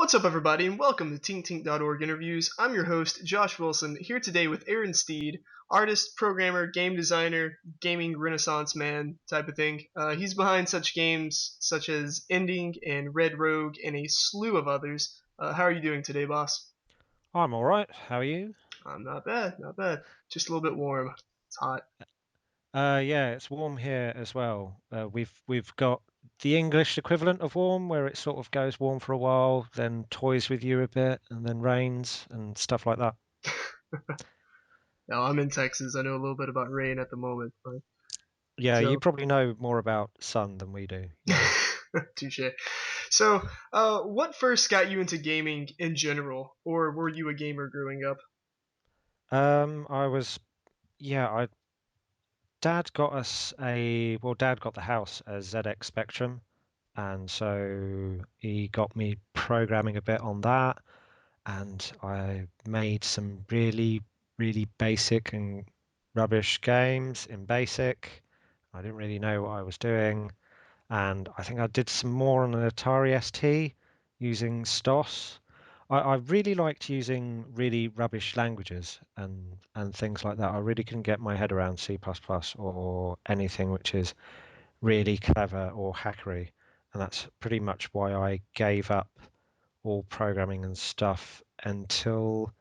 What's up, everybody, and welcome to TinkTink.org interviews. I'm your host, Josh Wilson, here today with Aaron Steed, artist, programmer, game designer, gaming renaissance man type of thing. He's behind such games such as Ending and Red Rogue and a slew of others. How are you doing today, boss? I'm all right. How are you? I'm not bad, not bad. Just a little bit warm. It's hot. Yeah, it's warm here as well. We've got the English equivalent of warm, where it sort of goes warm for a while, then toys with you a bit, and then rains and stuff like that. Now, I'm in Texas. I know a little bit about rain at the moment, but Yeah, you so probably know more about sun than we do. Yeah. touche. So, what first got you into gaming in general, or were you a gamer growing up? I was, yeah, Dad got Dad got the house a ZX Spectrum, and so he got me programming a bit on that. And I made some really basic and rubbish games in BASIC. I didn't really know what I was doing, and I think I did some more on an Atari ST using STOS. I really liked using really rubbish languages and things like that. I really couldn't get my head around C++ or anything which is really clever or hackery, and that's pretty much why I gave up all programming and stuff until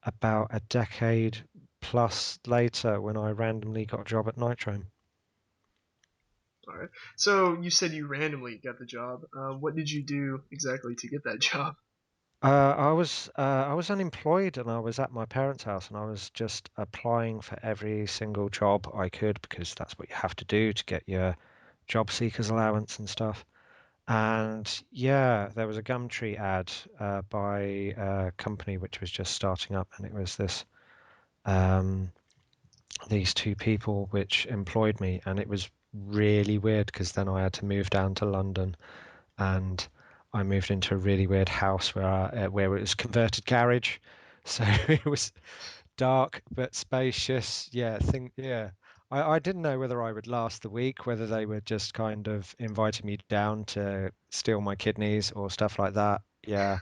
about a decade plus later when I randomly got a job at Nitro. All right. So you said you randomly got the job. What did you do exactly to get that job? I was unemployed and I was at my parents' house and I was just applying for every single job I could because that's what you have to do to get your job seekers allowance and stuff. And yeah, there was a Gumtree ad by a company which was just starting up, and it was um, these two people which employed me, and it was really weird because then I had to move down to London, and I moved into a really weird house where it was converted garage, so it was dark but spacious. I didn't know whether I would last the week, whether they were just kind of inviting me down to steal my kidneys or stuff like that. Yeah,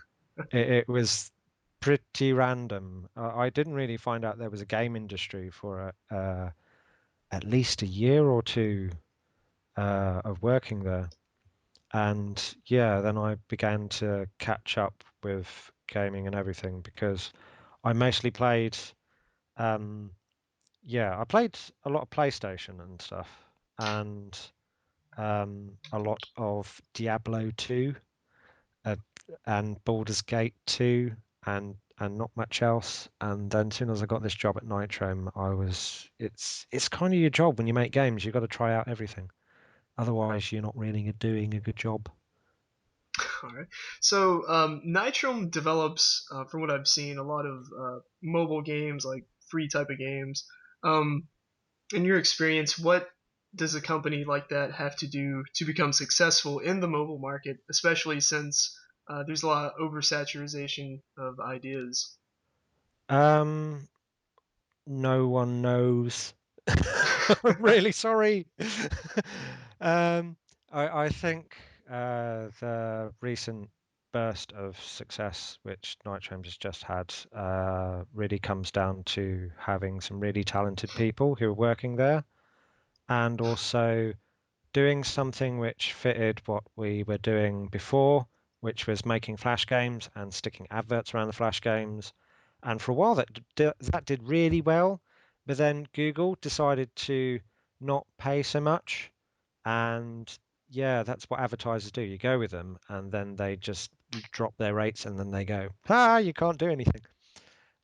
it was pretty random. I didn't really find out there was a game industry for at least a year or two of working there. And yeah, then I began to catch up with gaming and everything because I mostly played, um, I played a lot of PlayStation and stuff, and a lot of Diablo 2 uh, and Baldur's Gate 2 and not much else. And then as soon as I got this job at Nitro, it's kind of your job when you make games. You've got to try out everything. Otherwise, you're not really doing a good job. All right. So Nitrom develops, from what I've seen, a lot of mobile games, like free type of games. Um, in your experience, what does a company like that have to do to become successful in the mobile market, especially since there's a lot of oversaturation of ideas? Um, no one knows. I'm really sorry. Um, I think the recent burst of success which Nitromes has just had really comes down to having some really talented people who are working there, and also doing something which fitted what we were doing before, which was making Flash games and sticking adverts around the Flash games. And for a while, that did really well. But then Google decided to not pay so much. And yeah, that's what advertisers do. You go with them, and then they just drop their rates, and then they go, you can't do anything.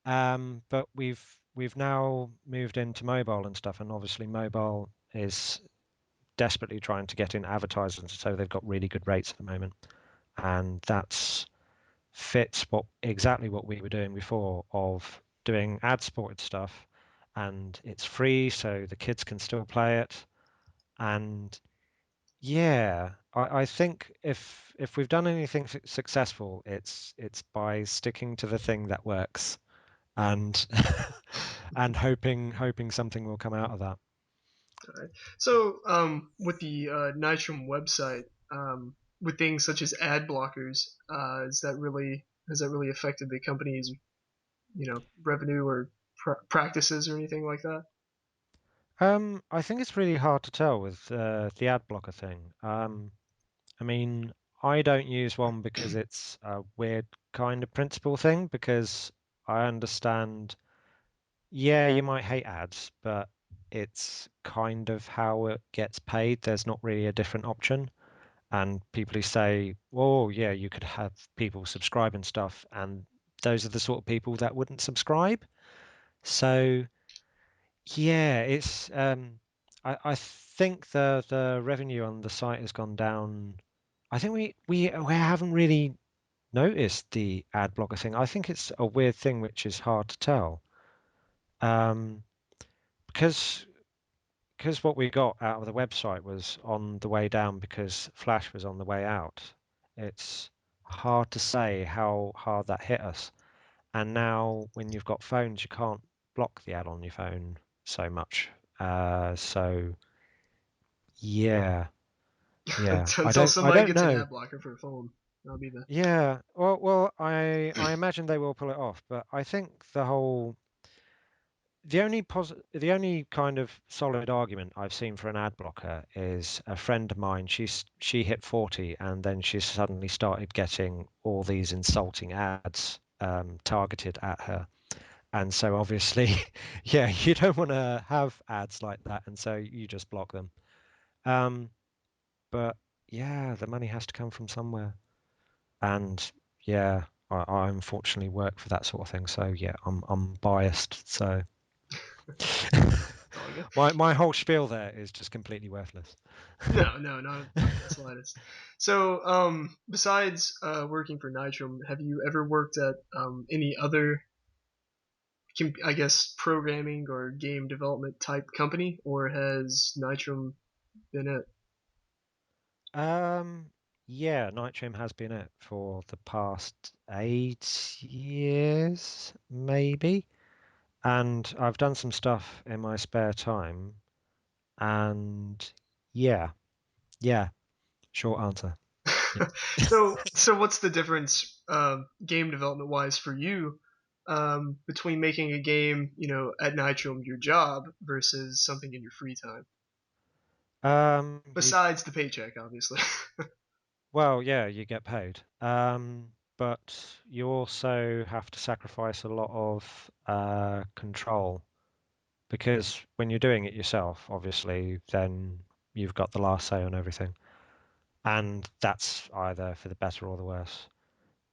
But we've now moved into mobile and stuff, and obviously mobile is desperately trying to get in advertisers, so they've got really good rates at the moment, and that's fits what exactly what we were doing before of doing ad-supported stuff, and it's free, so the kids can still play it. And yeah, I think if we've done anything successful, it's by sticking to the thing that works and and hoping something will come out of All right. So with the Nitrom website, with things such as ad blockers, is that really has that really affected the company's revenue or practices or anything like that? I think it's really hard to tell with the ad blocker thing. I mean, I don't use one because it's a weird kind of principle thing because I understand, yeah, you might hate ads, but it's kind of how it gets paid. There's not really a different option. And people who say, well, yeah, you could have people subscribe and stuff, and those are the sort of people that wouldn't subscribe. So yeah, it's I think the revenue on the site has gone down. I think we haven't really noticed the ad blocker thing. I think it's a weird thing which is hard to tell. Um, because because what we got out of the website was on the way down because Flash was on the way out. It's hard to say how hard that hit us. And now when you've got phones, you can't block the ad on your phone so much. So yeah, yeah. Until I somebody don't gets an know. ad blocker for a phone, that'll be the Yeah. Well, I imagine they will pull it off, but I think the only kind of solid argument I've seen for an ad blocker is a friend of mine. She hit 40 and then she suddenly started getting all these insulting ads targeted at her. And so obviously, yeah, you don't want to have ads like that, and so you just block them. Um, but yeah, the money has to come from somewhere. And yeah, I unfortunately work for that sort of thing. So yeah, I'm biased. So it's all good. my whole spiel there is just completely worthless. No, no, not in the slightest. So, besides working for Nitrum, have you ever worked at any other, I guess, programming or game development type company, or has Nitrum been it? Um, yeah, Nitrim has been it for the past 8 years, maybe. And I've done some stuff in my spare time. And yeah, yeah, short answer. Yeah. So what's the difference, game development wise, for you, between making a game, at Nitrum, your job, versus something in your free time? You Besides the paycheck, obviously. well, yeah, you get paid. But you also have to sacrifice a lot of control because when you're doing it yourself, obviously, then you've got the last say on everything. And that's either for the better or the worse.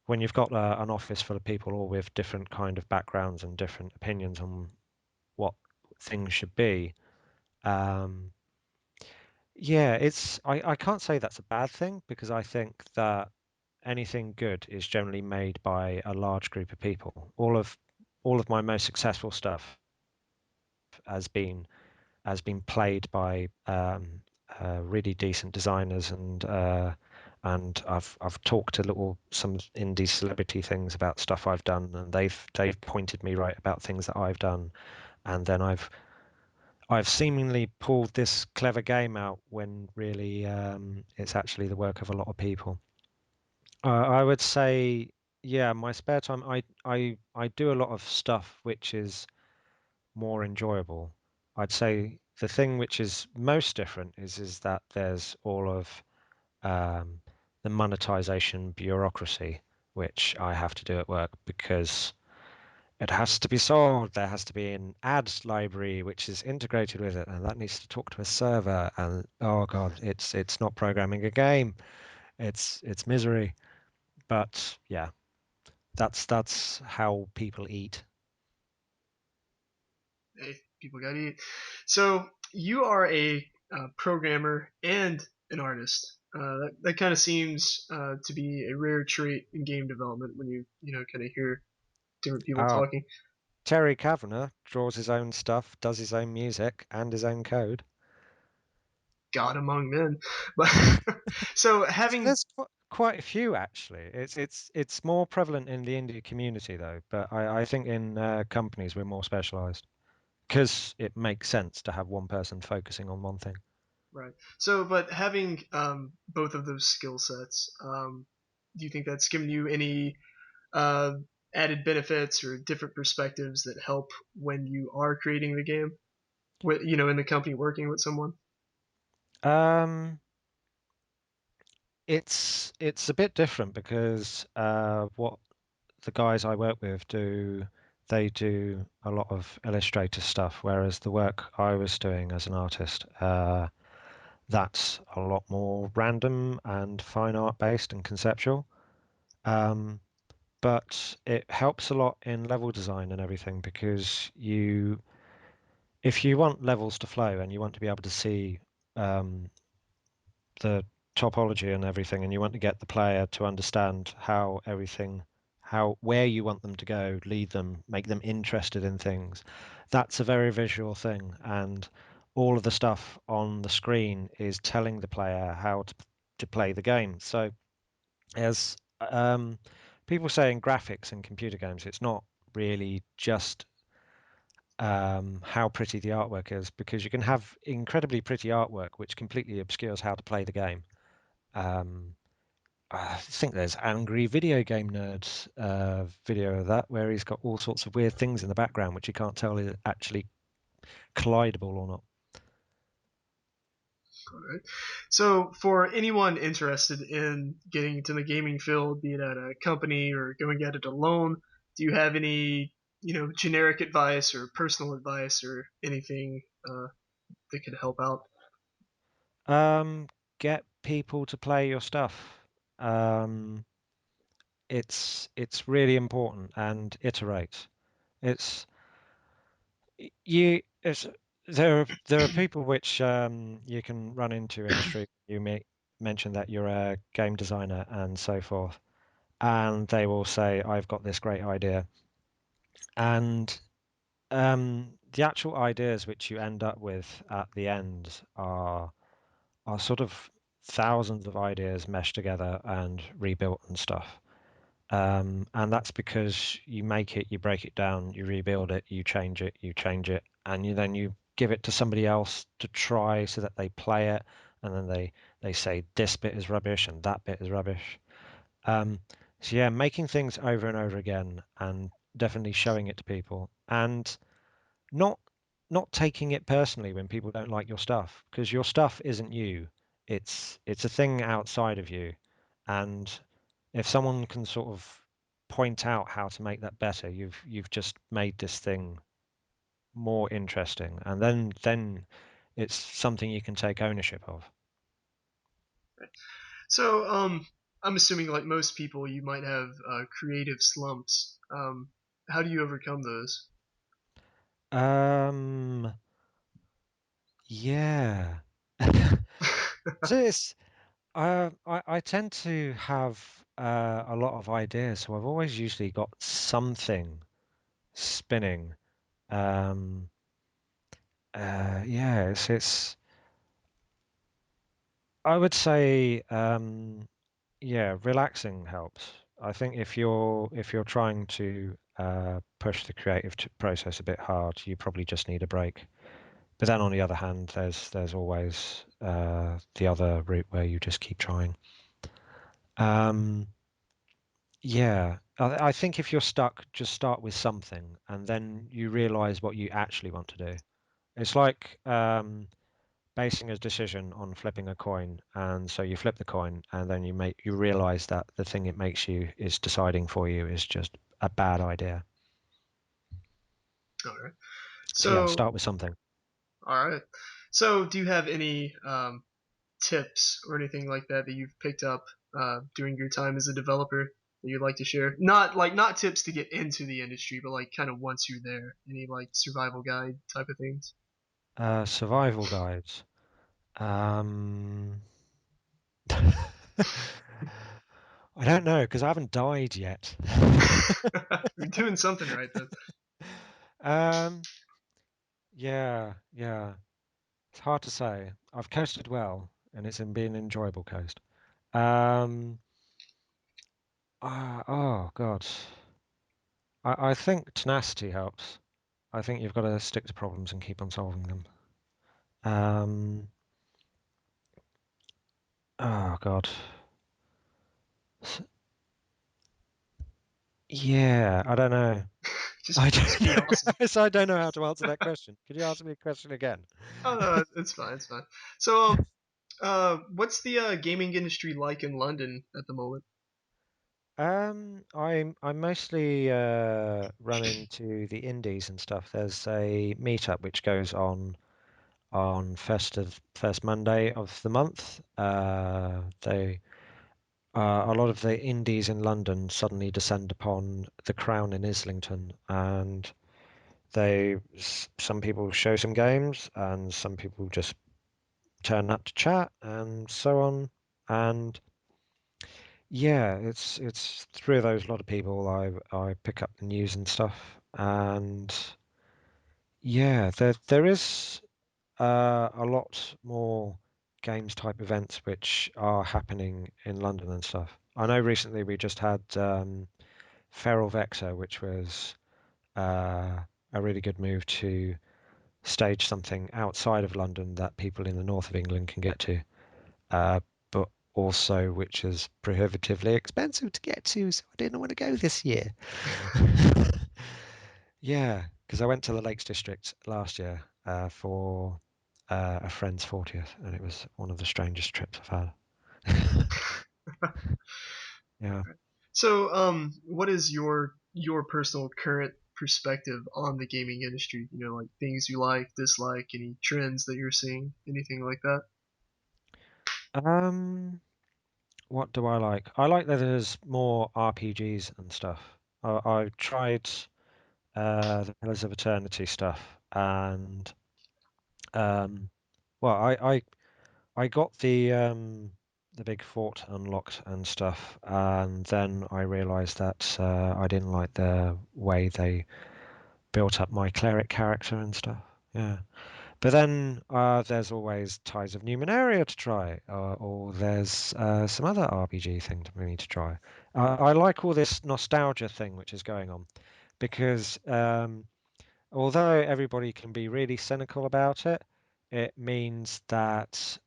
When you've got an office full of people all with different kind of backgrounds and different opinions on what things should be, um, yeah, I can't say that's a bad thing because I think that anything good is generally made by a large group of people. All of my most successful stuff has been has been played by really decent designers and I've talked to little some indie celebrity things about stuff I've done and they've pointed me right about things that I've done and then I've seemingly pulled this clever game out when really it's actually the work of a lot of people. I would say, yeah, my spare time, I do a lot of stuff which is more enjoyable. I'd say the thing which is most different is that there's all of um, the monetization bureaucracy, which I have to do at work because it has to be sold. There has to be an ads library which is integrated with it, and that needs to talk to a server. And oh God, it's not programming a game. It's misery. But yeah, that's how people eat. Hey, people gotta eat. So you are a programmer and an artist. That kind of seems to be a rare trait in game development when you kind of hear different people Uh, talking. Terry Kavanagh draws his own stuff, does his own music and his own code. God among men, but so having There's quite a few actually. It's more prevalent in the indie community though, but I think in companies we're more specialized because it makes sense to have one person focusing on one thing. Right. So, but having both of those skill sets, do you think that's given you any uh, added benefits or different perspectives that help when you are creating the game? With in the company working with someone. Um, it's a bit different because what the guys I work with do, they do a lot of illustrator stuff, whereas the work I was doing as an artist, that's a lot more random and fine art based and conceptual. Um, but it helps a lot in level design and everything because if you want levels to flow and you want to be able to see um, the topology and everything, and you want to get the player to understand how everything, where you want them to go, lead them, make them interested in things. That's a very visual thing, and all of the stuff on the screen is telling the player how to play the game. So, as people say in graphics and computer games, it's not really just how pretty the artwork is, because you can have incredibly pretty artwork which completely obscures how to play the game. Um, I think there's Angry Video Game Nerds video of that where he's got all sorts of weird things in the background which you can't tell is actually collidable or not. All right. So, for anyone interested in getting into the gaming field, be it at a company or going at it alone, do you have any generic advice or personal advice or anything that could help out? Um, get people to play your stuff. Um, it's really important, and iterate. It's you. It's there are people which you can run into in the street. You may mention that you're a game designer and so forth, and they will say, "I've got this great idea." And the actual ideas which you end up with at the end are sort of thousands of ideas meshed together and rebuilt and stuff. And that's because you make it, you break it down, you rebuild it, you change it, and then you give it to somebody else to try so that they play it, and then they say this bit is rubbish and that bit is rubbish. Um, so yeah, making things over and over again and definitely showing it to people, and not not taking it personally when people don't like your stuff, because your stuff isn't you. It's a thing outside of you. And if someone can sort of point out how to make that better, you've just made this thing more interesting. And then it's something you can take ownership of. So, I'm assuming like most people, you might have creative slumps. How do you overcome those? Um, yeah. So I tend to have a lot of ideas, so I've always usually got something spinning. Um, yeah, it's I would say yeah, relaxing helps. I think if you're trying to push the creative process a bit hard, you probably just need a break. But then on the other hand, there's always the other route where you just keep trying. Um, Yeah, I think if you're stuck, just start with something, and then you realize what you actually want to do. It's like basing a decision on flipping a coin, and so you flip the coin, and then you realize that the thing it makes you is deciding for you is just a bad idea. All right. So yeah, So, start with something. all right. So, do you have any tips or anything like that that you've picked up during your time as a developer that you'd like to share? Not tips to get into the industry, but like kind of once you're there, any like survival guide type of things. Survival guides. Um, I don't know because I haven't died yet. You're doing something right then. Um, yeah. It's hard to say. I've coasted well, and it's been an enjoyable coast. Um, oh God, I think tenacity helps. I think you've got to stick to problems and keep on solving them. Um, Oh God. S- Yeah, I don't know. I Just don't be know. awesome. So I don't know how to answer that question. Could you ask me a question again? Oh no, it's fine, it's fine. So what's the gaming industry like in London at the moment? I mostly run into the indies and stuff. There's a meetup which goes on first Monday of the month. They A lot of the indies in London suddenly descend upon the Crown in Islington, and some people show some games, and some people just turn up to chat, and so on. And yeah, it's through those lot of people I pick up the news and stuff, and yeah, there is a lot more games type events which are happening in London and stuff. I know recently we just had Feral Vexer, which was uh, a really good move to stage something outside of London that people in the north of England can get to, but also which is prohibitively expensive to get to, so I didn't want to go this year. Yeah, because I went to the Lakes District last year for a friend's 40th, and it was one of the strangest trips I've had. Yeah. So what is your personal current perspective on the gaming industry? You know, like things you like, dislike, any trends that you're seeing, anything like that? Um, what do I like? I like that there's more RPGs and stuff. I've tried the Pillars of Eternity stuff, and um, well, I got the big fort unlocked and stuff, and then I realised that I didn't like the way they built up my cleric character and stuff. Yeah. But then there's always Ties of Numenaria to try, or there's some other RPG thing we need to try. I like all this nostalgia thing which is going on because although everybody can be really cynical about it, it means that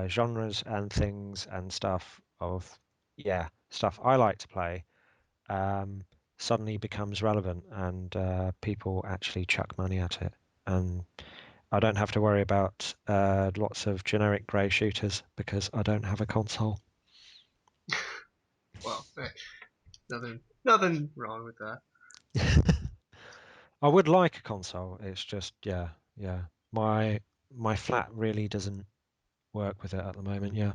genres and things and stuff of, yeah, stuff I like to play um, suddenly becomes relevant and people actually chuck money at it. And I don't have to worry about lots of generic grey shooters because I don't have a console. Well, nothing wrong with that. I would like a console. It's just, yeah, yeah. My flat really doesn't work with it at the moment. Yeah.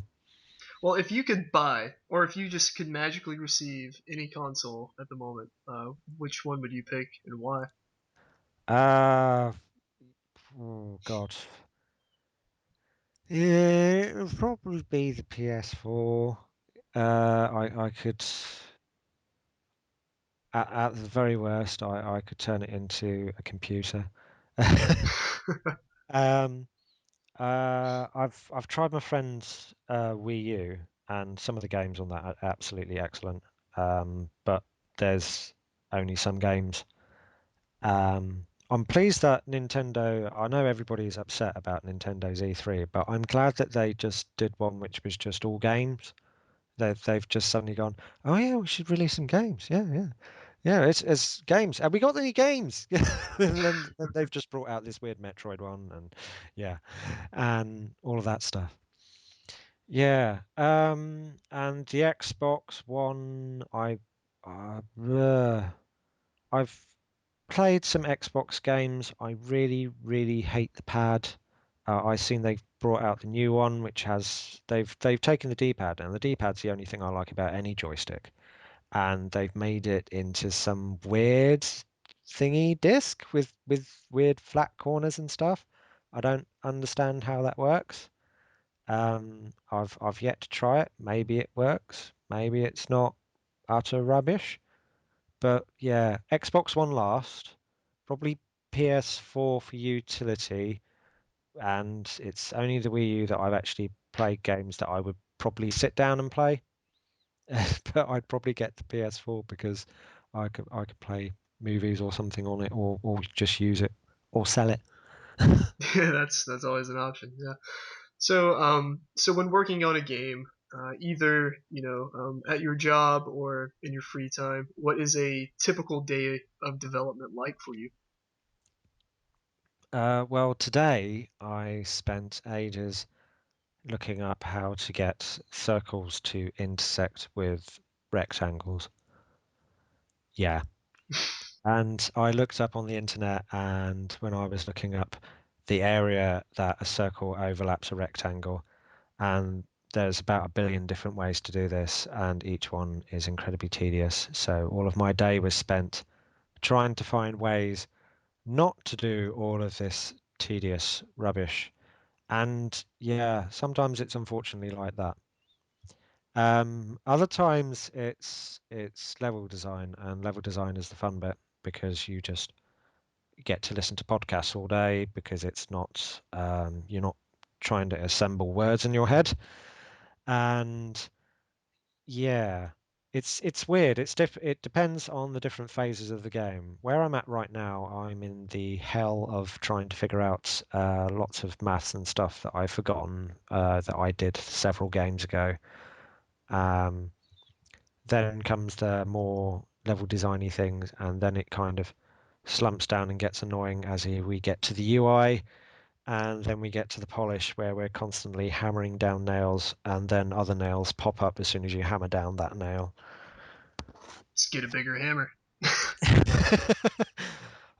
Well, if you could buy, or if you just could magically receive any console at the moment, which one would you pick and why? Uh, oh God. Yeah, it would probably be the PS4. I could, at the very worst, I could turn it into a computer. Um, I've tried my friend's Wii U, and some of the games on that are absolutely excellent. But there's only some games. I'm pleased that Nintendo. I know everybody's upset about Nintendo's E3, but I'm glad that they just did one which was just all games. They've just suddenly gone, oh yeah, we should release some games. Yeah, yeah, yeah. It's games. Have we got any games? And then they've just brought out this weird Metroid one, and yeah, and all of that stuff. Yeah. And the Xbox One, I've played some Xbox games. I really, really hate the pad. I've seen they've brought out the new one, which has they've taken the D-pad, and the D-pad's the only thing I like about any joystick, and they've made it into some weird thingy disc with weird flat corners and stuff. I don't understand how that works. I've yet to try it. Maybe it works. Maybe it's not utter rubbish. But yeah, Xbox One last, probably PS4 for utility, and it's only the Wii U that I've actually played games that I would probably sit down and play. But I'd probably get the PS4 because I could play movies or something on it, or just use it or sell it. Yeah, that's always an option. Yeah. So when working on a game, either at your job or in your free time? What is a typical day of development like for you? Well, today I spent ages looking up how to get circles to intersect with rectangles. Yeah. And I looked up on the internet, and when I was looking up the area that a circle overlaps a rectangle, and there's about 1 billion different ways to do this, and each one is incredibly tedious. So all of my day was spent trying to find ways not to do all of this tedious rubbish. And yeah, sometimes it's unfortunately like that. Other times it's level design, and level design is the fun bit because you just get to listen to podcasts all day because it's not you're not trying to assemble words in your head. And yeah, it's weird. It depends on the different phases of the game. Where I'm at right now, I'm in the hell of trying to figure out lots of maths and stuff that I've forgotten that I did several games ago. Um, then comes the more level designy things, and then it kind of slumps down and gets annoying as we get to the UI, and then we get to the polish where we're constantly hammering down nails, and then other nails pop up as soon as you hammer down that nail. Just get a bigger hammer.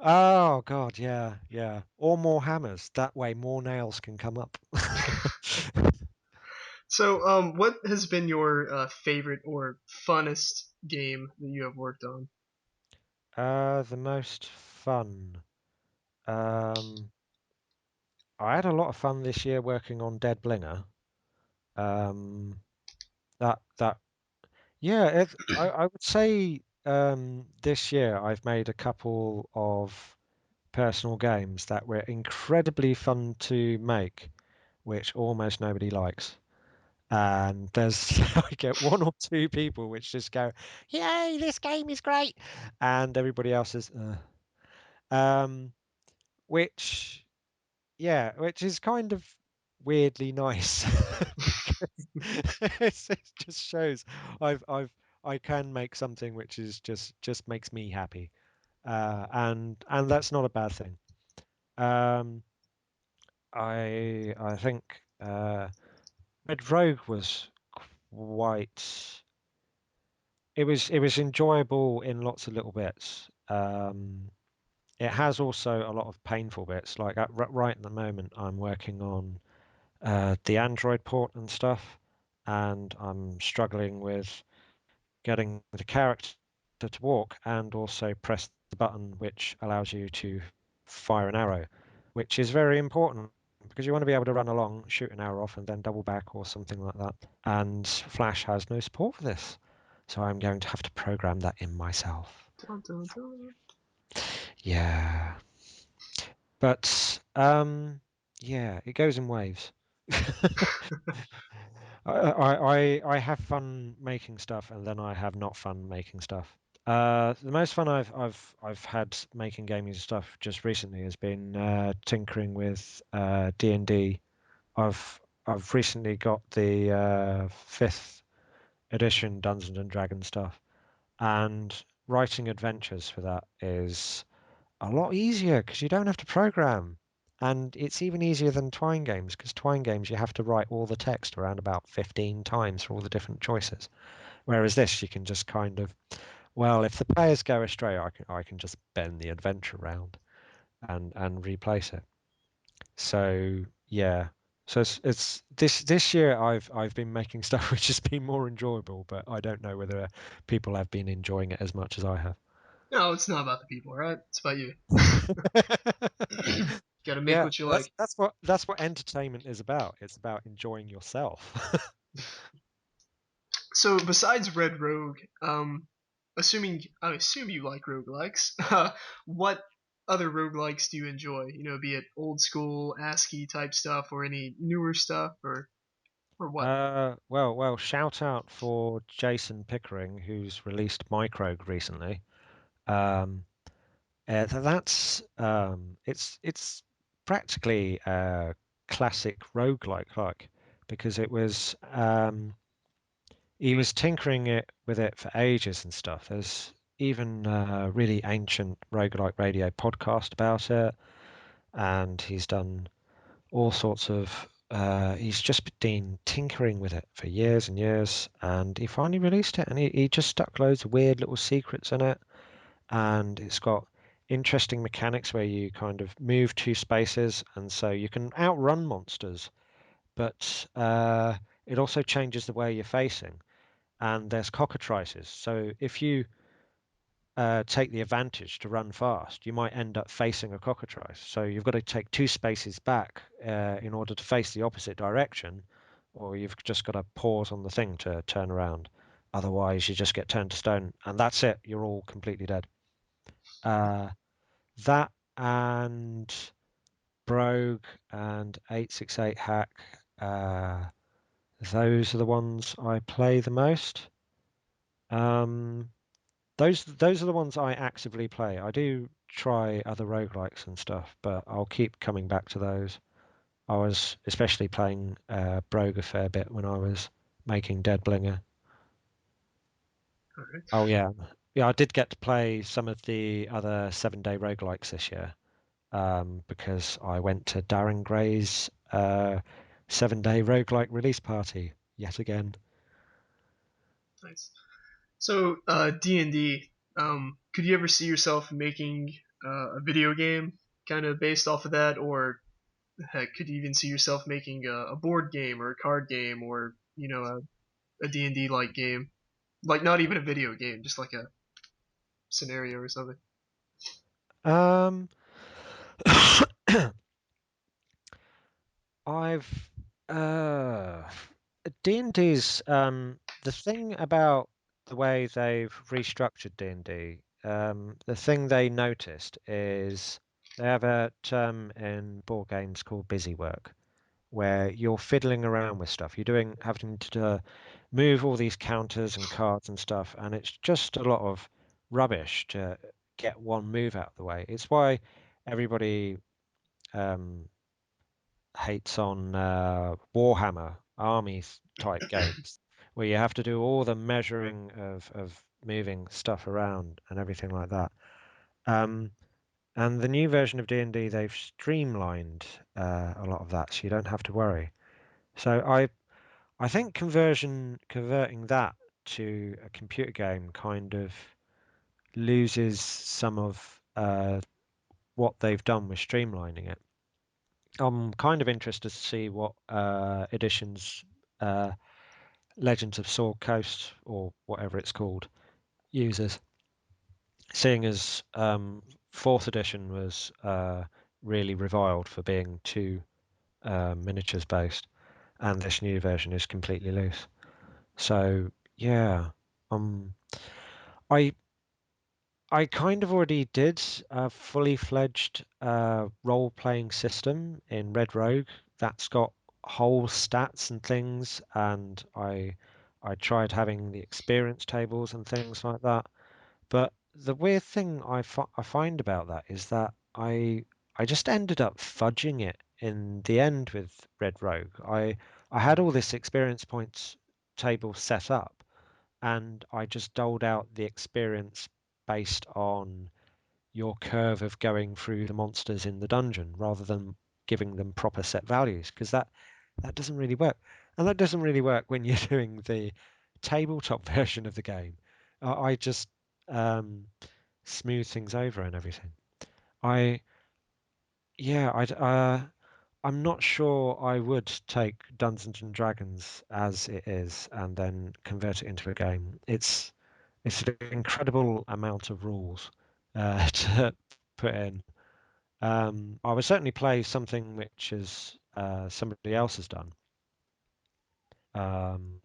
Oh God, yeah, yeah. Or more hammers. That way more nails can come up. So, what has been your favorite or funnest game that you have worked on? The most fun. Um, I had a lot of fun this year working on Dead Blinger. Um, that yeah, I would say this year I've made a couple of personal games that were incredibly fun to make, which almost nobody likes. And there's I get one or two people which just go, "Yay, this game is great," and everybody else is, um, which which is kind of weirdly nice because it just shows I've I can make something which is just makes me happy, and that's not a bad thing. Um, I think Red Rogue was quite. It was enjoyable in lots of little bits. It has also a lot of painful bits. Like right at the moment, I'm working on the Android port and stuff, and I'm struggling with getting the character to walk and also press the button which allows you to fire an arrow, which is very important because you want to be able to run along, shoot an arrow off, and then double back or something like that. And Flash has no support for this. So I'm going to have to program that in myself. Dun, dun, dun. Yeah. But yeah, it goes in waves. I have fun making stuff, and then I have not fun making stuff. The most fun I've had making gaming stuff just recently has been tinkering with D&D. I've recently got the fifth edition Dungeons and Dragons stuff, and writing adventures for that is a lot easier because you don't have to program. And it's even easier than Twine games because Twine games you have to write all the text around about 15 times for all the different choices. Whereas this, you can just kind of, well, if the players go astray, I can just bend the adventure around and replace it. So yeah. So it's this year I've been making stuff which has been more enjoyable, but I don't know whether people have been enjoying it as much as I have. No, it's not about the people, right? It's about you. Gotta make Yeah, what you that's like. that's what that's what entertainment is about. It's about enjoying yourself. So, besides Red Rogue, I assume you like roguelikes. What other roguelikes do you enjoy? Be it old school ASCII type stuff or any newer stuff or what? Well, shout out for Jason Pickering, who's released Microgue recently. Um, it's practically a classic roguelike, like because it was. he was tinkering it with it for ages and stuff. There's even a really ancient roguelike radio podcast about it, and he's done all sorts of. He's just been tinkering with it for years and years, and he finally released it, and he just stuck loads of weird little secrets in it, and it's got interesting mechanics where you kind of move two spaces, and so you can outrun monsters, but it also changes the way you're facing, and there's cockatrices. So if you take the advantage to run fast, you might end up facing a cockatrice. So you've got to take two spaces back in order to face the opposite direction, or you've just got to pause on the thing to turn around. Otherwise, you just get turned to stone, and that's it. You're all completely dead. Uh, that and Brogue and 868 Hack, those are the ones I play the most. Um, those are the ones I actively play. I do try other roguelikes and stuff, but I'll keep coming back to those. I was especially playing Brogue a fair bit when I was making Deadblinger. All right. Oh yeah. Yeah, I did get to play some of the other 7 Day roguelikes this year, because I went to Darren Gray's 7 Day roguelike release party yet again. Nice. So, D&D, could you ever see yourself making a video game kind of based off of that, or heck, could you even see yourself making a board game or a card game or a D&D like game, like not even a video game, just like a scenario or something? Um, I've D&D's the thing about the way they've restructured D&D, the thing they noticed is they have a term in board games called busy work, where you're fiddling around with stuff. You're having to move all these counters and cards and stuff, and it's just a lot of rubbish to get one move out of the way. It's why everybody um, hates on Warhammer army type games, where you have to do all the measuring of moving stuff around and everything like that. Um, and the new version of D&D, they've streamlined a lot of that, so you don't have to worry. So I think converting that to a computer game kind of loses some of what they've done with streamlining it. I'm kind of interested to see what editions uh, Legends of Sword Coast or whatever it's called uses, seeing as fourth edition was really reviled for being too miniatures based, and this new version is completely loose. So yeah, um, I I kind of already did a fully fledged role playing system in Red Rogue that's got whole stats and things, and I tried having the experience tables and things like that. But the weird thing I find about that is that I just ended up fudging it in the end with Red Rogue. I had all this experience points table set up, and I just doled out the experience based on your curve of going through the monsters in the dungeon rather than giving them proper set values, because that doesn't really work. And that doesn't really work when you're doing the tabletop version of the game. I just um, smooth things over and everything. I yeah, I'm not sure I would take Dungeons and Dragons as it is and then convert it into a game. It's an incredible amount of rules to put in. I would certainly play something which is somebody else has done. Um,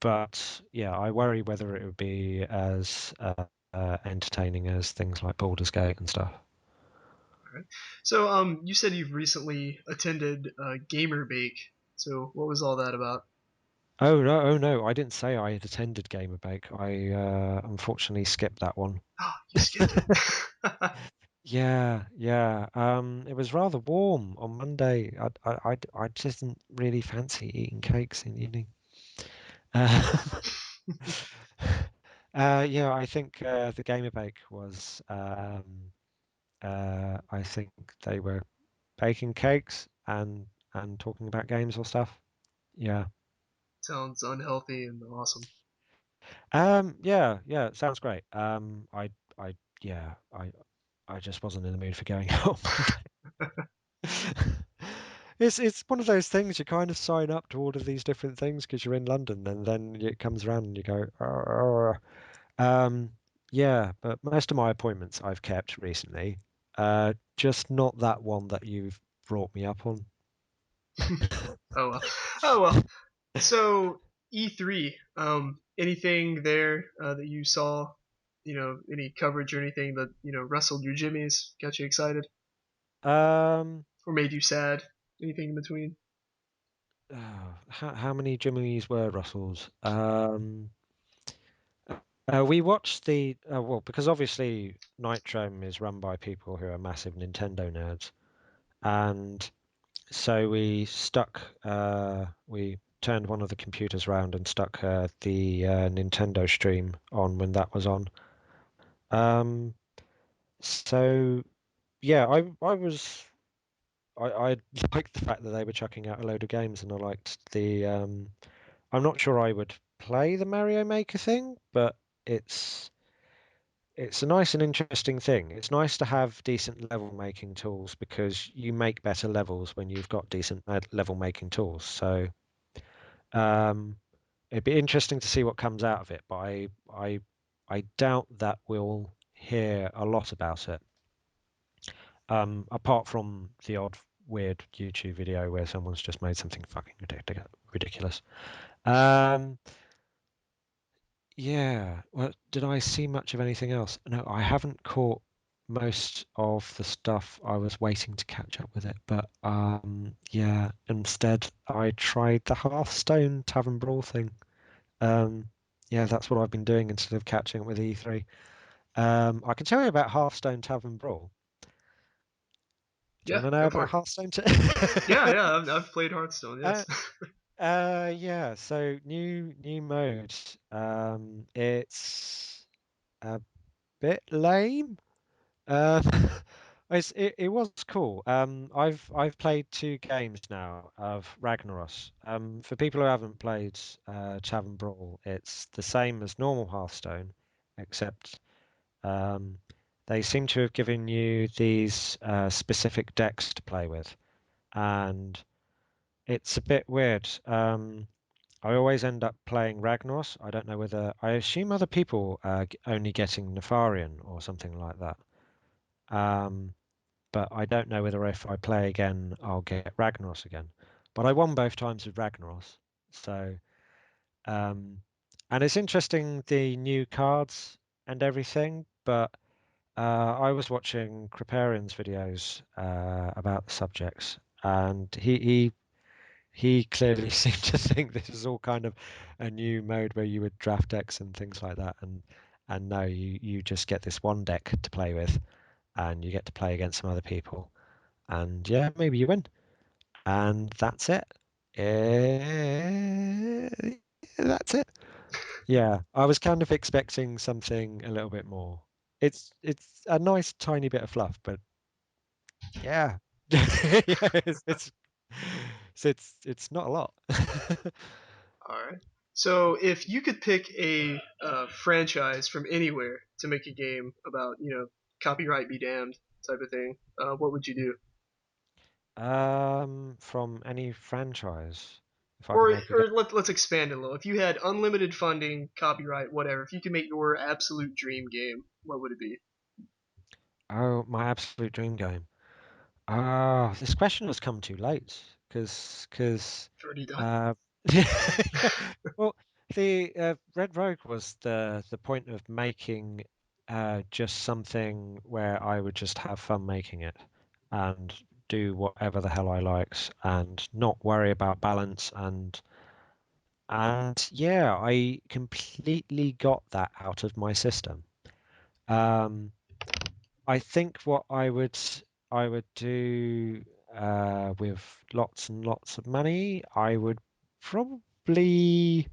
but yeah, I worry whether it would be as entertaining as things like Baldur's Gate and stuff. All right. So, you said you've recently attended Gamer Bake. So, what was all that about? Oh no, I didn't say I had attended Gamer Bake. I unfortunately skipped that one. Oh, you skipped it. Yeah, yeah. It was rather warm on Monday. I didn't really fancy eating cakes in the evening. Uh, yeah, I think the Gamer Bake was. I think they were baking cakes and talking about games or stuff. Yeah. Sounds unhealthy and awesome. Yeah, yeah, it sounds great. Yeah, I just wasn't in the mood for going out on Monday. It's one of those things you kind of sign up to all of these different things because you're in London, and then it comes around and you go, "Arr." Yeah, but most of my appointments I've kept recently. Just not that one that you've brought me up on. Oh well. Oh well. So E3, anything there that you saw, any coverage or anything that wrestled your jimmies, got you excited, Um, or made you sad, anything in between? how many Jimmys were Russells? We watched well, because obviously Nitro is run by people who are massive Nintendo nerds, and so we turned one of the computers around and stuck the Nintendo stream on when that was on. Um, so yeah, I liked the fact that they were chucking out a load of games, and I liked I'm not sure I would play the Mario Maker thing, but it's it's a nice and interesting thing. It's nice to have decent level making tools because you make better levels when you've got decent level making tools. So um, it'd be interesting to see what comes out of it, but I doubt that we'll hear a lot about it. Apart from the odd weird YouTube video where someone's just made something fucking ridiculous. Um, Yeah. Well, did I see much of anything else? No, I haven't caught most of the stuff. I was waiting to catch up with it, but yeah, instead I tried the Hearthstone Tavern Brawl thing. Um, yeah, that's what I've been doing instead of catching up with E3. I can tell you about Hearthstone Tavern Brawl. Do you Yeah, want to know go for about it. Hearthstone? Yeah, yeah, I've played Hearthstone. uh, Yes. yeah. So new mode. It's a bit lame. Um, it was cool. I've played two games now of Ragnaros. For people who haven't played Tavern Brawl, it's the same as normal Hearthstone, except um, they seem to have given you these specific decks to play with, and it's a bit weird. I always end up playing Ragnaros. I don't know whether I assume other people are only getting Nefarian or something like that. Um, but I don't know whether if I play again, I'll get Ragnaros again. But I won both times with Ragnaros, so um, and it's interesting the new cards and everything. But I was watching Kriparian's videos about the subjects, and he clearly seemed to think this is all kind of a new mode where you would draft decks and things like that, and no, you just get this one deck to play with, and you get to play against some other people and yeah, maybe you win, and that's it. Eh, that's it. Yeah, I was kind of expecting something a little bit more. It's a nice tiny bit of fluff, but yeah, yeah, it's not a lot. All right. So if you could pick a franchise from anywhere to make a game about, copyright be damned type of thing, what would you do? From any franchise, if I could Or make a game. or let's expand it a little. If you had unlimited funding, copyright, whatever, if you could make your absolute dream game, what would it be? Oh, my absolute dream game. Ah, this question has come too late because It's already done. uh, yeah, well, the Red Rogue was the point of making just something where I would just have fun making it and do whatever the hell I liked and not worry about balance and yeah, I completely got that out of my system. Um, I think what I would do with lots and lots of money, I would probably.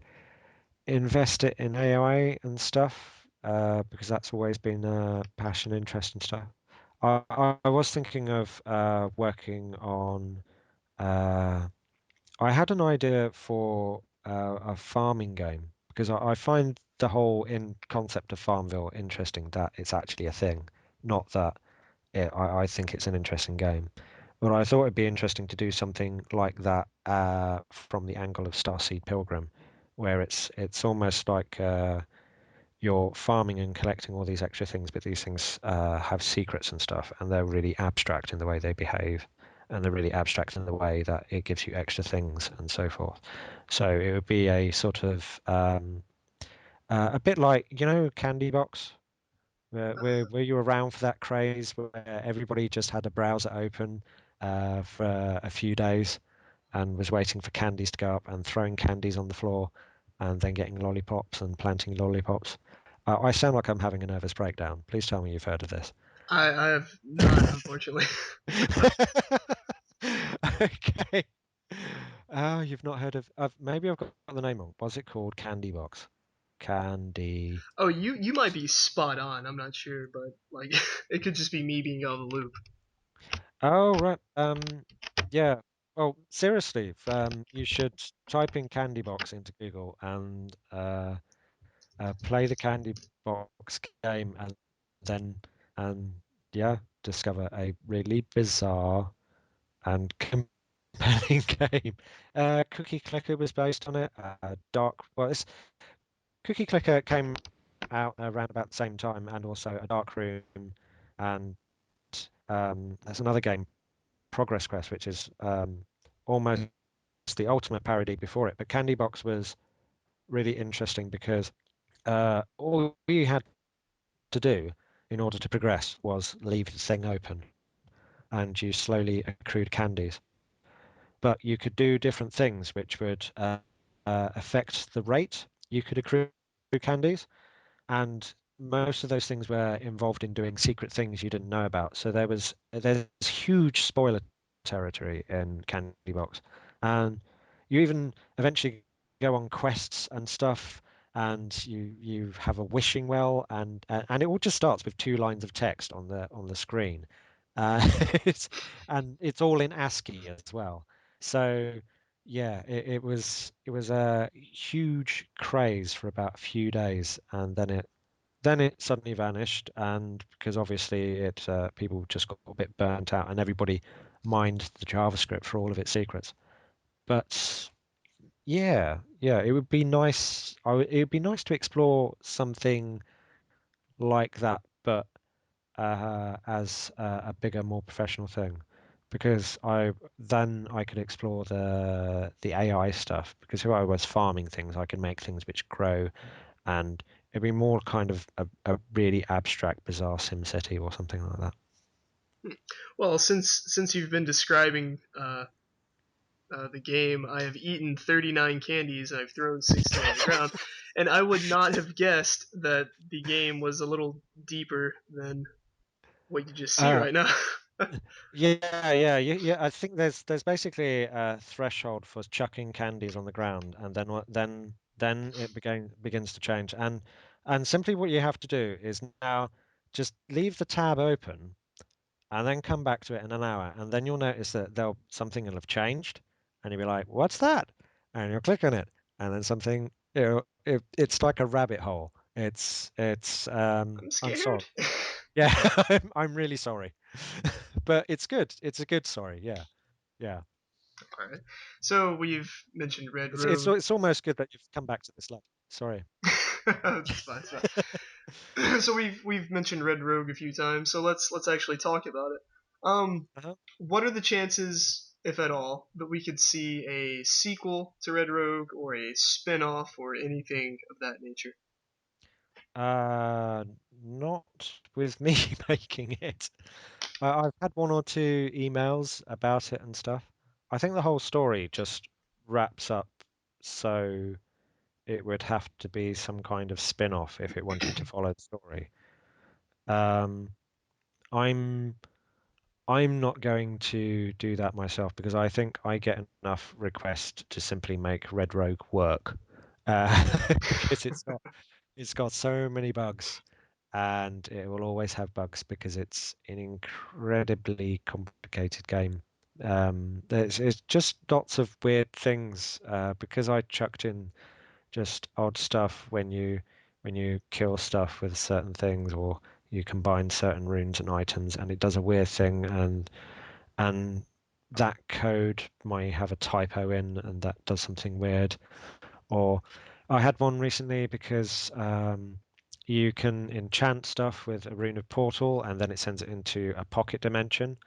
invest it in AI and stuff because that's always been a passion, interest and stuff. I was thinking of working on. Uh, I had an idea for a farming game because I find the whole in concept of Farmville interesting that it's actually a thing, not that I think it's an interesting game. But I thought it'd be interesting to do something like that from the angle of Starseed Pilgrim, where it's almost like you're farming and collecting all these extra things, but these things have secrets and stuff, and they're really abstract in the way they behave, and they're really abstract in the way that it gives you extra things and so forth. So it would be a sort of a bit like, Candy Box. Were you around for that craze where everybody just had a browser open for a few days and was waiting for candies to go up and throwing candies on the floor and then getting lollipops and planting lollipops? I sound like I'm having a nervous breakdown. Please tell me you've heard of this. I have not, unfortunately. Okay. Oh, you've not heard of maybe I've got the name wrong. Was it called Candy Box? Candy. Oh, you might be spot on. I'm not sure, but like it could just be me being out of the loop. Oh, right. Yeah. Well, seriously, you should type in Candy Box into Google and play the Candy Box game, and then and yeah, discover a really bizarre and compelling game. Cookie Clicker was based on it. Cookie Clicker came out around about the same time, and also a Dark Room, and there's another game, Progress Quest, which is almost the ultimate parody before it. But Candy Box was really interesting because all you had to do in order to progress was leave the thing open, and you slowly accrued candies. But you could do different things which would affect the rate you could accrue candies. And most of those things were involved in doing secret things you didn't know about. So there's huge spoiler territory in Candy Box, and you even eventually go on quests and stuff, and you have a wishing well, and it all just starts with two lines of text on the screen, uh, it's, and it's all in ASCII as well. So yeah, it was a huge craze for about a few days, and then it suddenly vanished, and because obviously it people just got a bit burnt out, and everybody mined the JavaScript for all of its secrets. But yeah, it would be nice. It would be nice to explore something like that, but as a bigger, more professional thing, because I could explore the AI stuff. Because if I was farming things, I could make things which grow, and it'd be more kind of a really abstract, bizarre sim city or something like that. Well, since you've been describing the game, I have eaten 39 candies and I've thrown 16 on the ground, and I would not have guessed that the game was a little deeper than what you just see Uh, right now. yeah. I think there's basically a threshold for chucking candies on the ground, and then it begins to change. And simply what you have to do is now just leave the tab open and then come back to it in an hour, and then you'll notice that there'll something will have changed, and you'll be like, "What's that?" And you'll click on it, and then something, it's like a rabbit hole. I'm I'm sorry. scared. Yeah, I'm really sorry, but it's good. It's a good sorry. Yeah, yeah. All right. So we've mentioned Red It's Rogue. it's almost good that you've come back to this level. Sorry. It's fine. It's fine. So we've mentioned Red Rogue a few times. So let's actually talk about it. Uh-huh. What are the chances, if at all, that we could see a sequel to Red Rogue or a spin-off or anything of that nature? Not with me making it. I've had one or two emails about it and stuff. I think the whole story just wraps up, so it would have to be some kind of spin-off if it wanted to follow the story. Um, I'm I'm not going to do that myself because I think I get enough requests to simply make Red Rogue work. because it's got so many bugs, and it will always have bugs because it's an incredibly complicated game. It's just lots of weird things because I chucked in just odd stuff when you kill stuff with certain things or you combine certain runes and items and it does a weird thing and that code might have a typo in and that does something weird. Or I had one recently because you can enchant stuff with a rune of portal and then it sends it into a pocket dimension.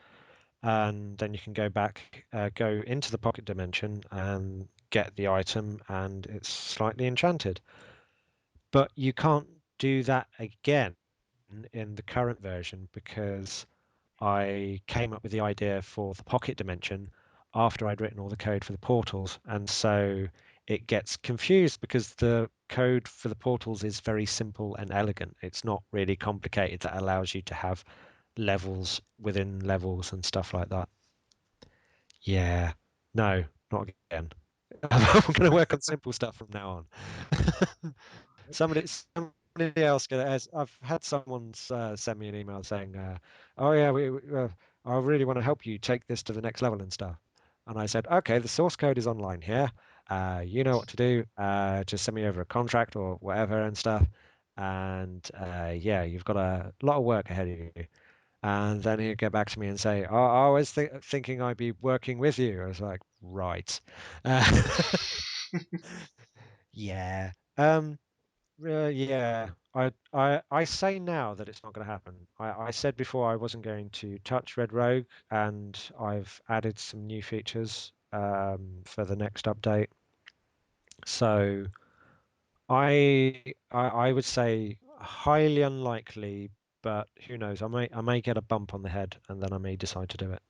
And then you can go back, go into the pocket dimension and get the item, and it's slightly enchanted. But you can't do that again in the current version because I came up with the idea for the pocket dimension after I'd written all the code for the portals. And so it gets confused because the code for the portals is very simple and elegant. It's not really complicated that allows you to have levels within levels and stuff like that. Yeah, no, not again. I'm going to work on simple stuff from now on. Somebody else I've had someone send me an email saying, "Oh yeah, I really want to help you take this to the next level and stuff." And I said, "Okay, the source code is online here. You know what to do. Just send me over a contract or whatever and stuff." And yeah, you've got a lot of work ahead of you. And then he'd get back to me and say, "Oh, I was thinking I'd be working with you." I was like, "Right." Uh, yeah. Um, yeah, I say now that it's not going to happen. I said before I wasn't going to touch Red Rogue, and I've added some new features for the next update. So I would say highly unlikely, but who knows? I may get a bump on the head, and then I may decide to do it,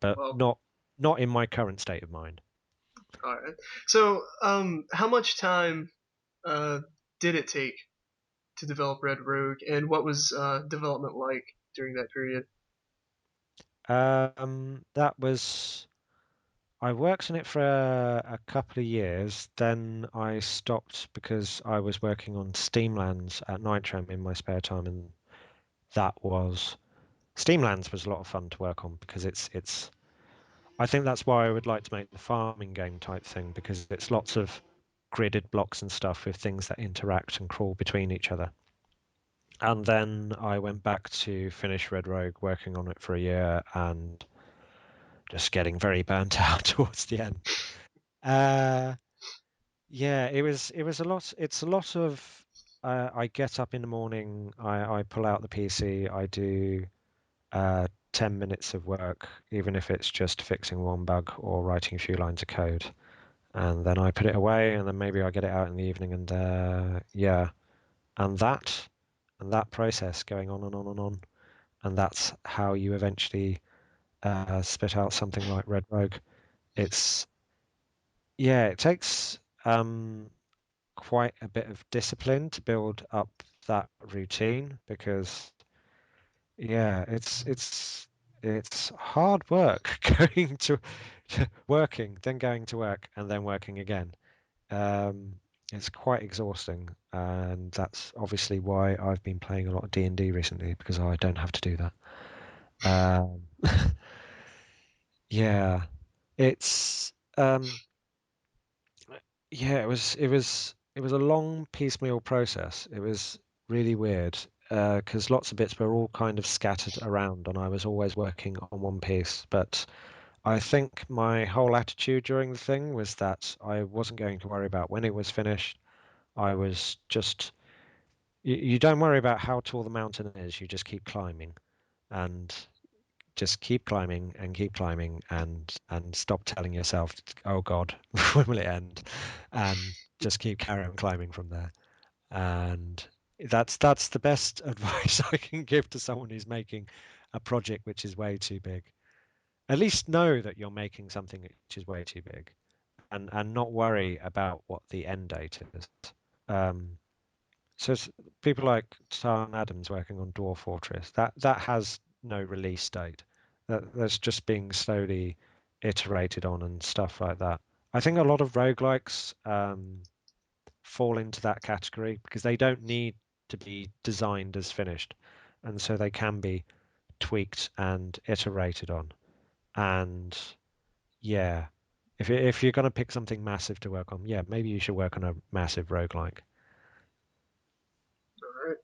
but Well, not in my current state of mind. all right. So, how much time uh, did it take to develop Red Rogue, and what was development like during that period? That was. I worked on it for a couple of years. Then I stopped because I was working on Steamlands at Nitram in my spare time, and that was Steamlands was a lot of fun to work on because it's. I think that's why I would like to make the farming game type thing because it's lots of gridded blocks and stuff with things that interact and crawl between each other. And then I went back to finish Red Rogue, working on it for a year and just getting very burnt out towards the end. Uh, Yeah, it was a lot. It's a lot of I get up in the morning, I pull out the PC, I do 10 minutes of work, even if it's just fixing one bug or writing a few lines of code. And then I put it away and then maybe I get it out in the evening and yeah, and that process going on and on and on. And that's how you eventually spit out something like Red Rogue. It's yeah, it takes quite a bit of discipline to build up that routine because yeah, it's hard work going to working, then going to work and then working again. Um, it's quite exhausting, and that's obviously why I've been playing a lot of D&D recently because I don't have to do that. Um, yeah, it's yeah, it was a long piecemeal process. It was really weird because lots of bits were all kind of scattered around, and I was always working on one piece. But I think my whole attitude during the thing was that I wasn't going to worry about when it was finished. I was just you don't worry about how tall the mountain is. You just keep climbing and just keep climbing and stop telling yourself, "Oh God, when will it end?" And just keep carry on climbing from there. And that's the best advice I can give to someone who's making a project which is way too big. At least know that you're making something which is way too big, and not worry about what the end date is. Um, so people like Tarn Adams working on Dwarf Fortress, that has no release date. That's just being slowly iterated on and stuff like that. I think a lot of roguelikes, fall into that category because they don't need to be designed as finished, and so they can be tweaked and iterated on. And yeah, if you're going to pick something massive to work on, yeah, maybe you should work on a massive roguelike. All right.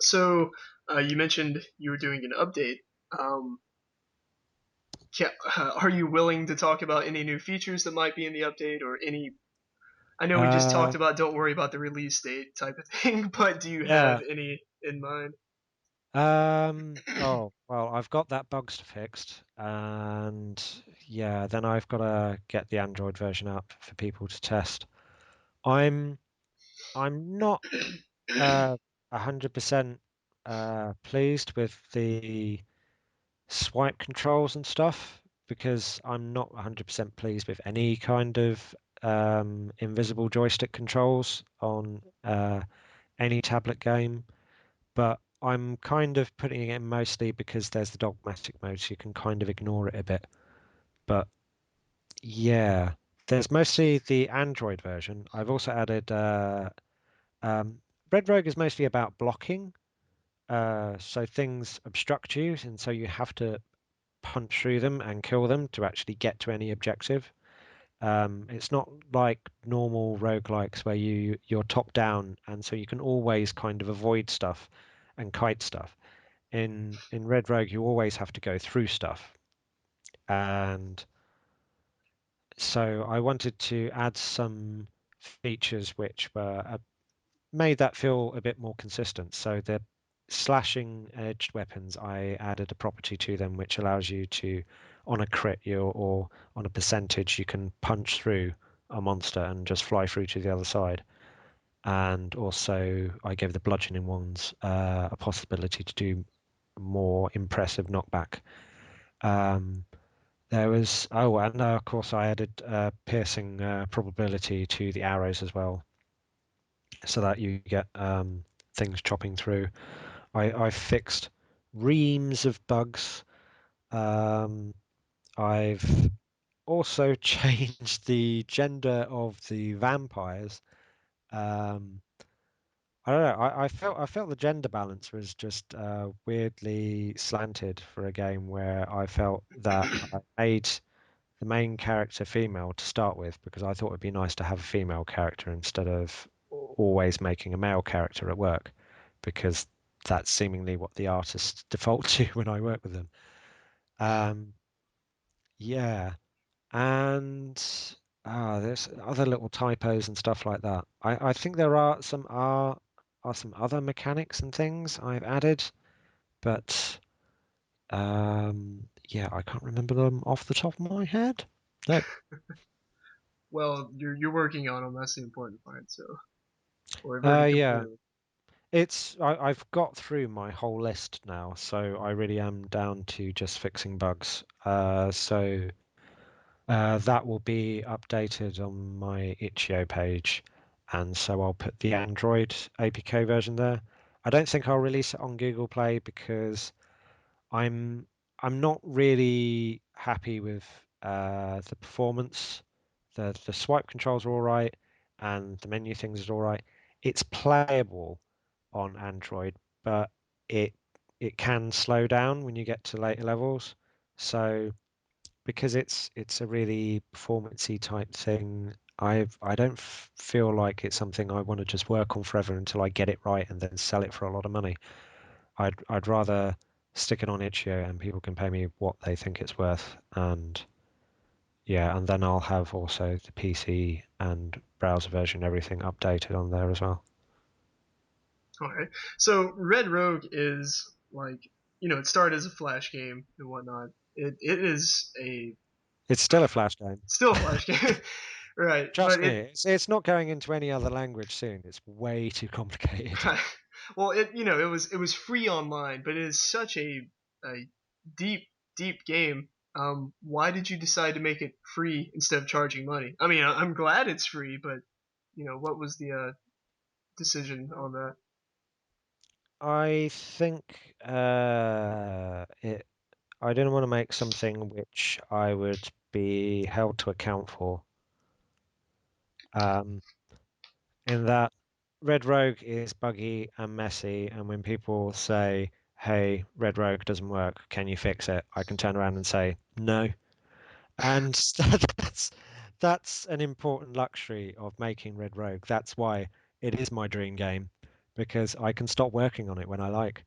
So you mentioned you were doing an update. Um, are you willing to talk about any new features that might be in the update or any? I know we just talked Uh, about don't worry about the release date type of thing, but do you have yeah. any in mind? Oh, well, I've got that bugs fixed, and yeah, then I've got to get the Android version up for people to test. I'm I'm not 100% pleased with the swipe controls and stuff because I'm not 100% pleased with any kind of invisible joystick controls on any tablet game. But I'm kind of putting it in mostly because there's the dogmatic mode, so you can kind of ignore it a bit. But yeah, there's mostly the Android version. I've also added um, Red Rogue is mostly about blocking. So things obstruct you, and so you have to punch through them and kill them to actually get to any objective. It's not like normal roguelikes where you're top down, and so you can always kind of avoid stuff and kite stuff. In Red Rogue, you always have to go through stuff, and so I wanted to add some features which were made that feel a bit more consistent. So the slashing edged weapons, I added a property to them which allows you to, on a crit, or on a percentage, you can punch through a monster and just fly through to the other side. And also, I gave the bludgeoning ones a possibility to do more impressive knockback. Um, there was, oh, and of course, I added piercing probability to the arrows as well, so that you get things chopping through. I fixed reams of bugs. Um, I've also changed the gender of the vampires. Um, I don't know. I felt the gender balance was just weirdly slanted for a game where I felt that I made the main character female to start with because I thought it'd be nice to have a female character instead of always making a male character at work because that's seemingly what the artists default to when I work with them. Um, yeah, and there's other little typos and stuff like that. I think there are some other mechanics and things I've added, but yeah, I can't remember them off the top of my head. No. Well, you're working on them. That's the important part. So, or working Yeah, completely. I've got through my whole list now, so I really am down to just fixing bugs. That will be updated on my itch.io page, and so I'll put the Android APK version there. I don't think I'll release it on Google Play because I'm I'm not really happy with the performance. The swipe controls are all right, and the menu things are all right. It's playable on Android, but it it can slow down when you get to later levels. So because it's a really performancey type thing, I don't feel like it's something I want to just work on forever until I get it right and then sell it for a lot of money. I'd rather stick it on itch.io and people can pay me what they think it's worth. And yeah, and then I'll have also the PC and browser version, everything updated on there as well. All right. So Red Rogue is like it started as a flash game and whatnot. It is a It's still a Flash game. still a flash game, right? Trust But me, it's not going into any other language soon. It's way too complicated. well, it was free online, but it is such a deep deep game. Why did you decide to make it free instead of charging money? I mean, I'm glad it's free, but what was the decision on that? I think I didn't want to make something which I would be held to account for. Um, in that Red Rogue is buggy and messy, and when people say, "Hey, Red Rogue doesn't work, can you fix it?" I can turn around and say, "No." And that's an important luxury of making Red Rogue. That's why it is my dream game, because I can stop working on it when I like.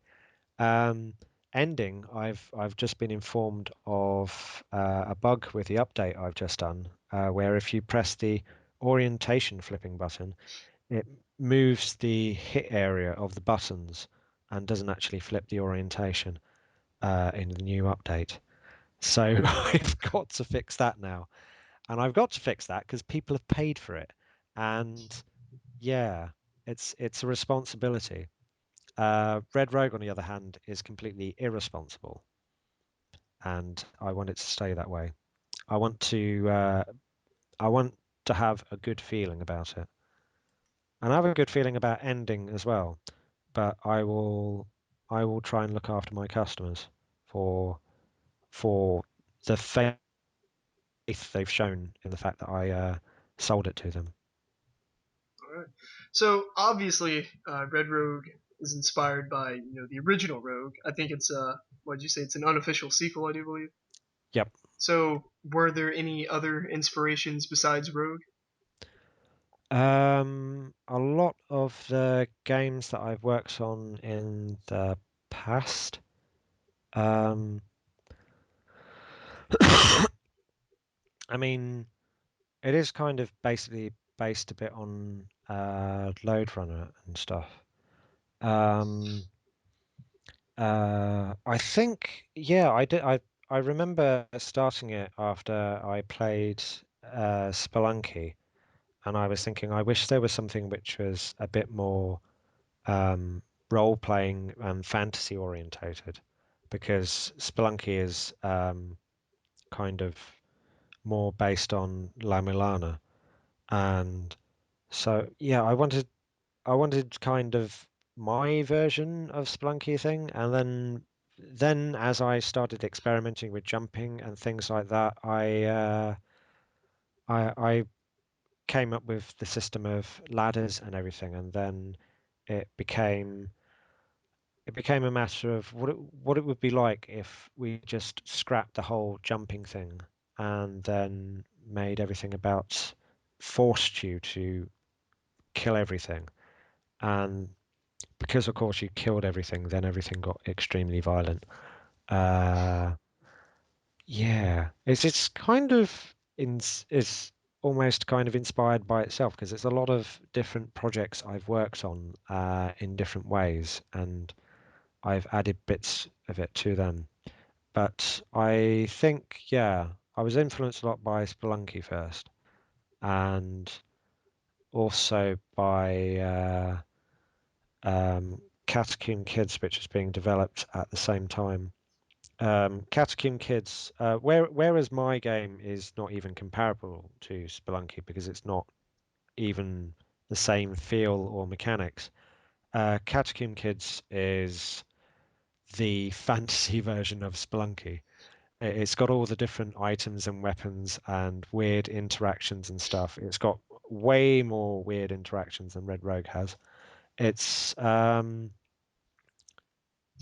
Um, Ending, I've just been informed of a bug with the update I've just done, where if you press the orientation flipping button, it moves the hit area of the buttons and doesn't actually flip the orientation in the new update. So I've got to fix that now. And I've got to fix that because people have paid for it. And yeah, it's a responsibility. Red Rogue, on the other hand, is completely irresponsible, and I want it to stay that way. I want to I want to have a good feeling about it, and I have a good feeling about ending as well. But I will try and look after my customers for for the faith they've shown in the fact that I sold it to them. All right. So obviously, Red Rogue is inspired by the original Rogue. I think it's what did you say? It's an unofficial sequel, I do believe. Yep. So were there any other inspirations besides Rogue? A lot of the games that I've worked on in the past, um, I mean, it is kind of basically based a bit on Load Runner and stuff. Um, I think, yeah, I did. I remember starting it after I played Spelunky, and I was thinking, I wish there was something which was a bit more role playing and fantasy orientated, because Spelunky is kind of more based on La Milana, and so yeah, I wanted kind of my version of Spelunky thing, and then as I started experimenting with jumping and things like that, I came up with the system of ladders and everything, and then it became it became a matter of what it would be like if we just scrapped the whole jumping thing and then made everything about forced you to kill everything. And because of course you killed everything, then everything got extremely violent. Uh, yeah, it's kind of it's almost kind of inspired by itself because it's a lot of different projects I've worked on in different ways, and I've added bits of it to them. But I think, yeah, I was influenced a lot by Spelunky first, and also by Catacomb Kids, which is being developed at the same time. Catacomb Kids, whereas my game is not even comparable to Spelunky because it's not even the same feel or mechanics. Catacomb Kids is the fantasy version of Spelunky. It's got all the different items and weapons and weird interactions and stuff. It's got way more weird interactions than Red Rogue has. It's um,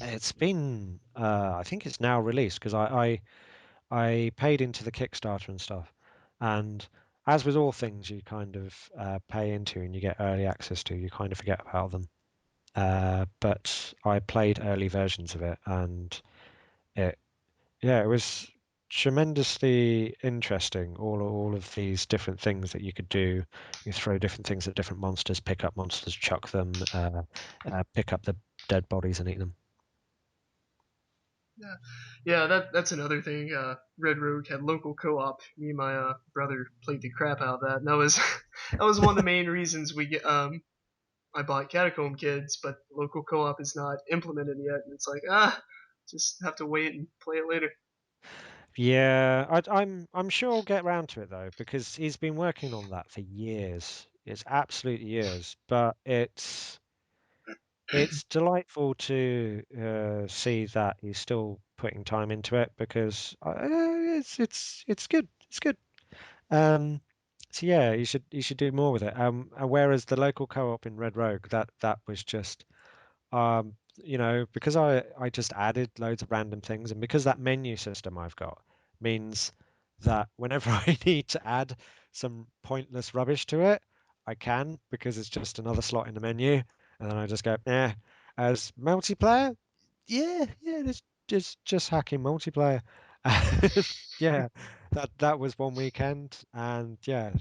it's been I think it's now released because I paid into the Kickstarter and stuff, and as with all things you kind of pay into and you get early access to, you kind of forget about them. But I played early versions of it, and it yeah, it was tremendously interesting. All of these different things that you could do. You throw different things at different monsters, pick up monsters, chuck them, pick up the dead bodies and eat them. Yeah, yeah. That's another thing. Red Rogue had local co-op. Me and my brother played the crap out of that, and that was that was one of the main reasons I bought Catacomb Kids, but local co-op is not implemented yet, and it's like just have to wait and play it later. Yeah, I'm sure I'll get around to it though, because he's been working on that for years. It's absolutely years, but it's delightful to see that he's still putting time into it because it's good. It's good. Um, So yeah, you should do more with it. Whereas the local co-op in Red Rogue, that was just because I just added loads of random things, and because that menu system I've got means that whenever I need to add some pointless rubbish to it, I can because it's just another slot in the menu, and then I just go, as multiplayer, yeah, just hacking multiplayer. Yeah, that was one weekend, and yeah,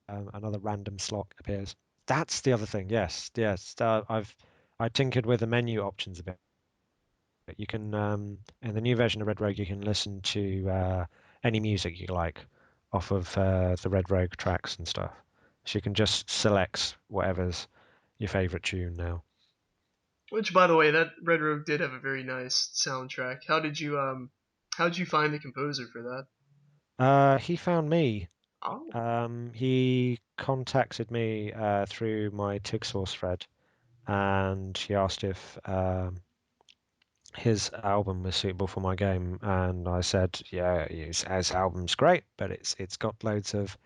another random slot appears. That's the other thing. Yes, yes. I tinkered with the menu options a bit. You can in the new version of Red Rogue, you can listen to any music you like off of the Red Rogue tracks and stuff. So you can just select whatever's your favorite tune now. Which, by the way, that Red Rogue did have a very nice soundtrack. How did you find the composer for that? He found me. Oh, He contacted me through my TIG source thread, and he asked if his album was suitable for my game, and I said, yeah, his album's great, but it's got loads of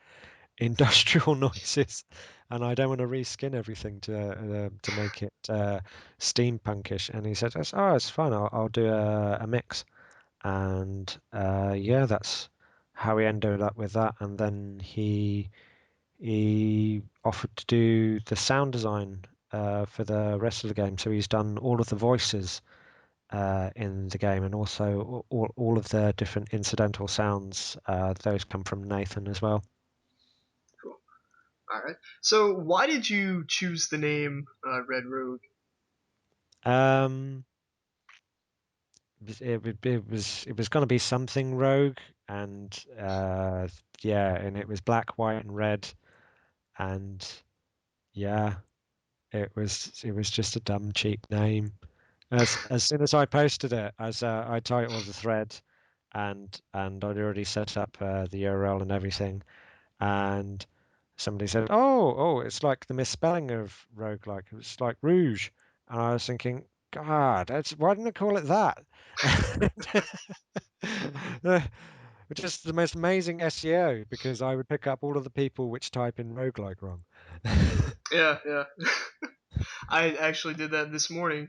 industrial noises, and I don't want to reskin everything to make it steampunkish. And he said, oh, it's fine. I'll do a mix, and yeah, that's how we ended up with that. And then he offered to do the sound design for the rest of the game, so he's done all of the voices in the game, and also all of the different incidental sounds. Those come from Nathan as well. cool. All right. So, why did you choose the name Red Rogue? Um, it was going to be something rogue, and yeah, and it was black, white, and red, and yeah, it was just a dumb cheap name. As soon as I posted it, as I titled the thread, and I'd already set up the URL and everything, and somebody said, "Oh, it's like the misspelling of roguelike. It's like rouge." And I was thinking, God, why didn't I call it that? Which is the most amazing SEO because I would pick up all of the people which type in roguelike wrong. Yeah, yeah. I actually did that this morning.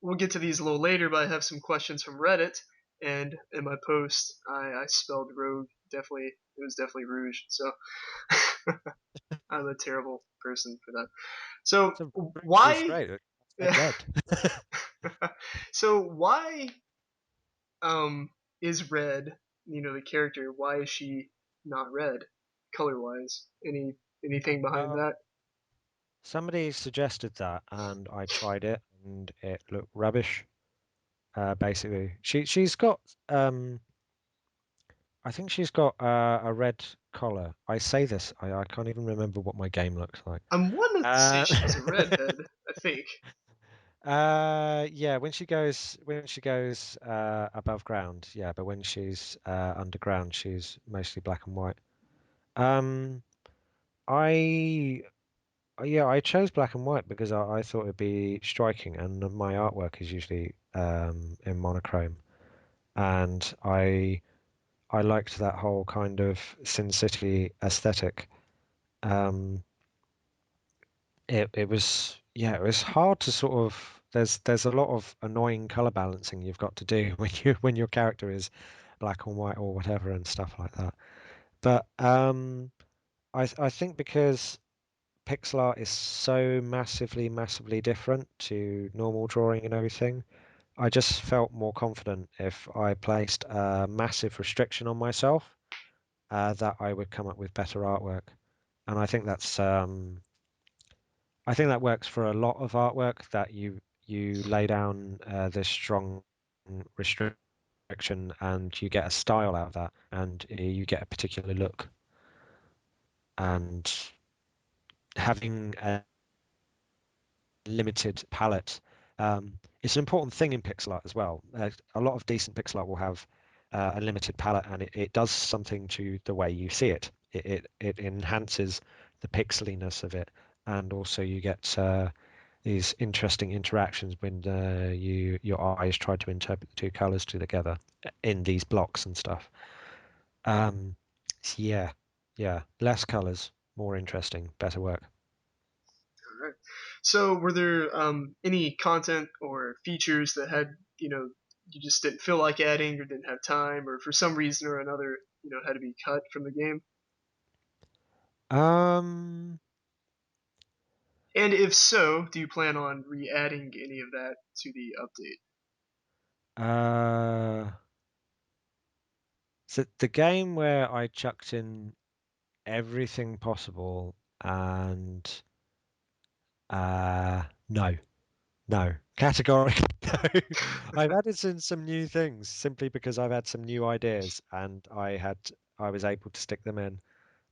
We'll get to these a little later, but I have some questions from Reddit, and in my post, I spelled Rogue. Definitely, it was definitely Rouge. So I'm a terrible person for that. So So rouge is why? great. It's Yeah. red. So why um is Red? The character. Why is she not red, color wise? Anything behind Well, that? somebody suggested that, and I tried it, and it looked rubbish. Basically, she's got I think she's got a red collar. I say this, I can't even remember what my game looks like. I'm wanting to say Uh, she has a red head. I think. yeah, when she goes above ground, yeah, but when she's underground, she's mostly black and white. Um, I yeah, I chose black and white because I thought it'd be striking, and my artwork is usually in monochrome, and I liked that whole kind of Sin City aesthetic. Um, it was yeah, it was hard to sort of there's a lot of annoying color balancing you've got to do when your character is black and white or whatever and stuff like that. But I think because pixel art is so massively different to normal drawing and everything, I just felt more confident if I placed a massive restriction on myself that I would come up with better artwork. And I think that works for a lot of artwork that you lay down this strong restriction and you get a style out of that and you get a particular look. And having a limited palette it's an important thing in pixel art as well. A lot of decent pixel art will have a limited palette, and it does something to the way you see it. It enhances the pixeliness of it, and also you get these interesting interactions when your eyes try to interpret the two colors together in these blocks and stuff. Um, so yeah, Yeah, less colors, more interesting, better work. All right. So, were there any content or features that had you just didn't feel like adding or didn't have time, or for some reason or another had to be cut from the game? Um, And if so, do you plan on re-adding any of that to the update? uh, so the game where I chucked in everything possible and no, no, categorically no. I've added in some new things simply because I've had some new ideas and I was able to stick them in.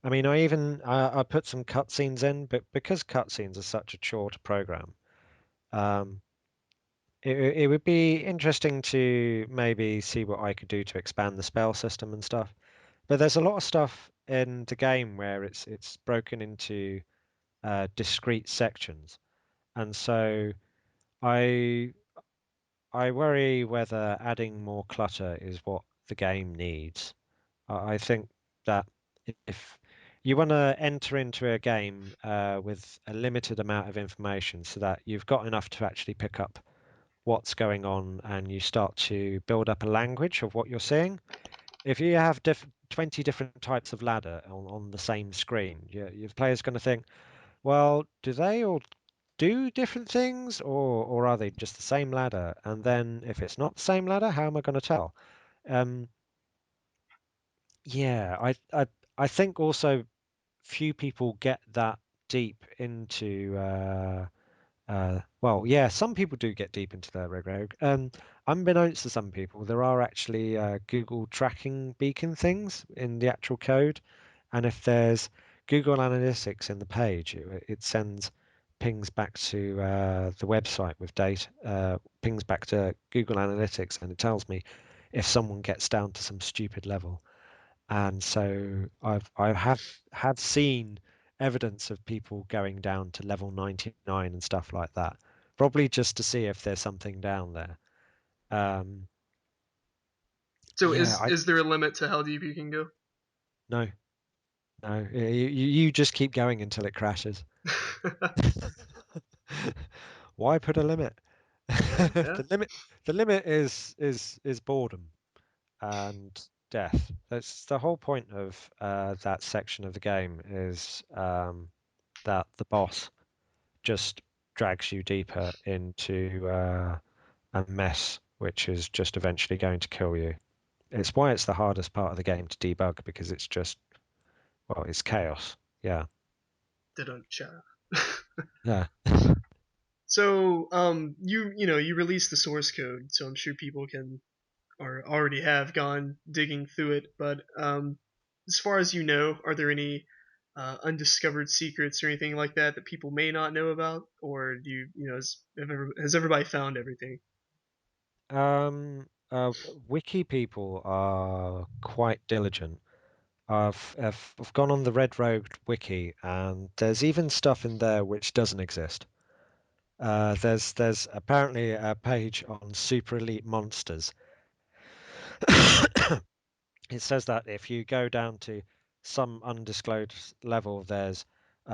I mean, I put some cutscenes in, but because cutscenes are such a chore to program, um, it would be interesting to maybe see what I could do to expand the spell system and stuff. But there's a lot of stuff in the game where it's broken into discrete sections, and so I I worry whether adding more clutter is what the game needs. I think that if you want to enter into a game with a limited amount of information so that you've got enough to actually pick up what's going on and you start to build up a language of what you're seeing. If you have 20 different types of ladder on the same screen, your player's going to think, well, do they all do different things or are they just the same ladder? And then if it's not the same ladder, how am I going to tell? Um, yeah, I think also few people get that deep into well, yeah, some people do get deep into their rig rogue. Unbeknownst to some people, there are actually Google tracking beacon things in the actual code, and if there's Google Analytics in the page, it sends pings back to the website with data, pings back to Google Analytics, and it tells me if someone gets down to some stupid level. And so I have seen evidence of people going down to level 99 and stuff like that, probably just to see if there's something down there. Um, So, yeah, is I is there a limit to how deep you can go? no, no, you just keep going until it crashes. Why put a limit? Yeah, The limit is boredom and death. That's the whole point of that section of the game is that the boss just drags you deeper into a mess, which is just eventually going to kill you. It's why it's the hardest part of the game to debug because it's just, well, it's chaos. Yeah. didn't cha. Yeah. So, you released the source code, so I'm sure people can or already have gone digging through it. But as far as you know, are there any undiscovered secrets or anything like that that people may not know about, or do has everybody found everything? Wiki people are quite diligent. I've gone on the Red Rogue wiki, and there's even stuff in there which doesn't exist. There's apparently a page on super elite monsters. It says that if you go down to some undisclosed level, there's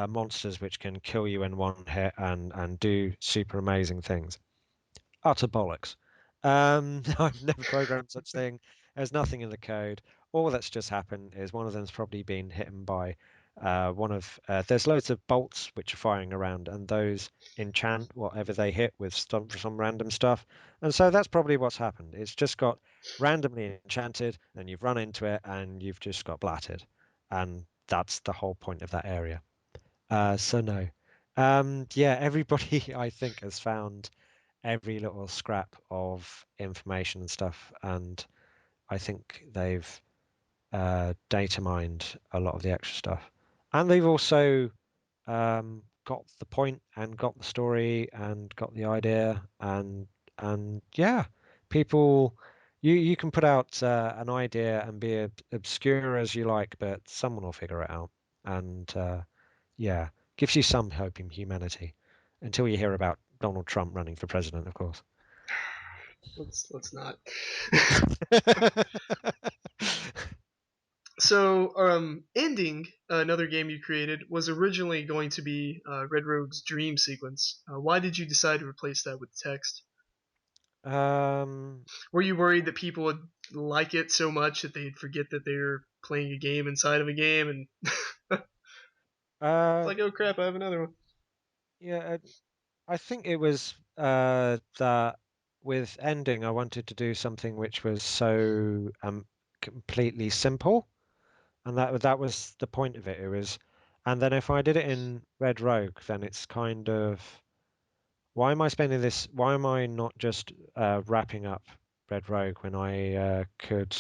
monsters which can kill you in one hit and do super amazing things. Utter bollocks. I've never programmed such thing. There's nothing in the code. All that's just happened is one of them's probably been hit by one of. There's loads of bolts which are firing around, and those enchant whatever they hit with some random stuff. And so that's probably what's happened. It's just got randomly enchanted, and you've run into it, and you've just got blatted. And that's the whole point of that area. So no. Yeah, everybody I think has found every little scrap of information and stuff, and I think they've data mined a lot of the extra stuff, and they've also got the point and got the story and got the idea and yeah, people. You can put out an idea and be obscure as you like, but someone will figure it out. And yeah, gives you some hope in humanity until you hear about Donald Trump running for president, of course. Let's not. So, ending another game you created was originally going to be Red Rogue's dream sequence. Why did you decide to replace that with text? Um, Were you worried that people would like it so much that they'd forget that they were playing a game inside of a game, and it's uh, like, oh crap, I have another one. yeah, I think it was that with ending, I wanted to do something which was so completely simple, and that was the point of it. It was, and then if I did it in Red Rogue, then it's kind of why am I spending this? Why am I not just wrapping up Red Rogue when I could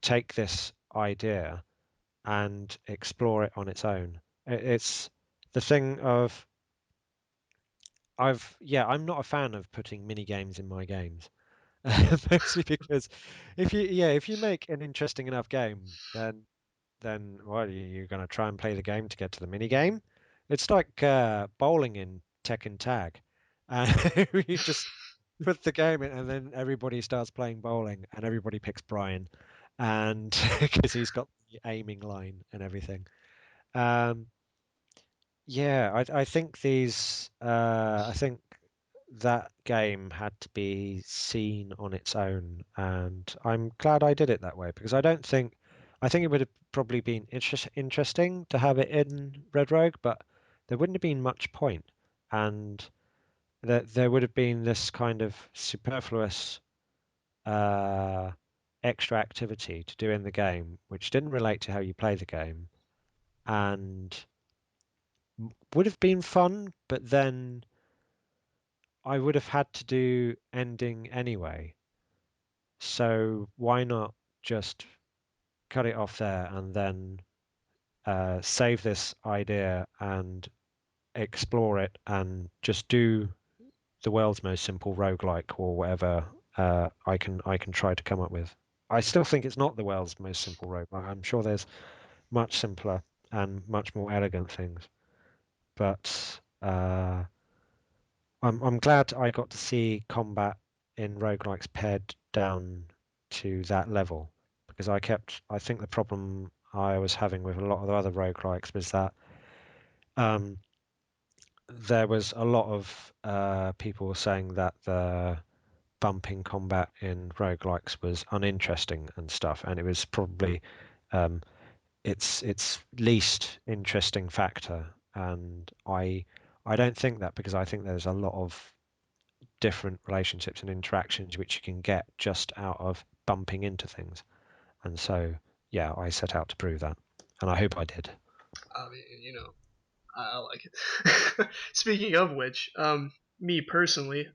take this idea and explore it on its own? It's the thing of I'm not a fan of putting mini games in my games. Mostly because if you make an interesting enough game, then what you're going to try and play the game to get to the mini game. It's like bowling in Tekken Tag. You just put the game in, and then everybody starts playing bowling, and everybody picks Brian, and because he's got the aiming line and everything. Um, yeah, I think I think that game had to be seen on its own, and I'm glad I did it that way because I think it would have probably been interesting to have it in Red Rogue, but there wouldn't have been much point, and there would have been this kind of superfluous uh, extra activity to do in the game, which didn't relate to how you play the game, and would have been fun, but then I would have had to do ending anyway. So why not just cut it off there and then save this idea and explore it and just do the world's most simple roguelike or whatever I can try to come up with. I still think it's not the world's most simple roguelike. I'm sure there's much simpler and much more elegant things, but I'm glad I got to see combat in roguelikes pared down to that level because I think the problem I was having with a lot of the other roguelikes was that um, there was a lot of people saying that the bumping combat in roguelikes was uninteresting and stuff, and it was probably um, its least interesting factor. And I don't think that because I think there's a lot of different relationships and interactions which you can get just out of bumping into things. And so, yeah, I set out to prove that, and I hope I did. I mean, I like it. Speaking of which, me personally,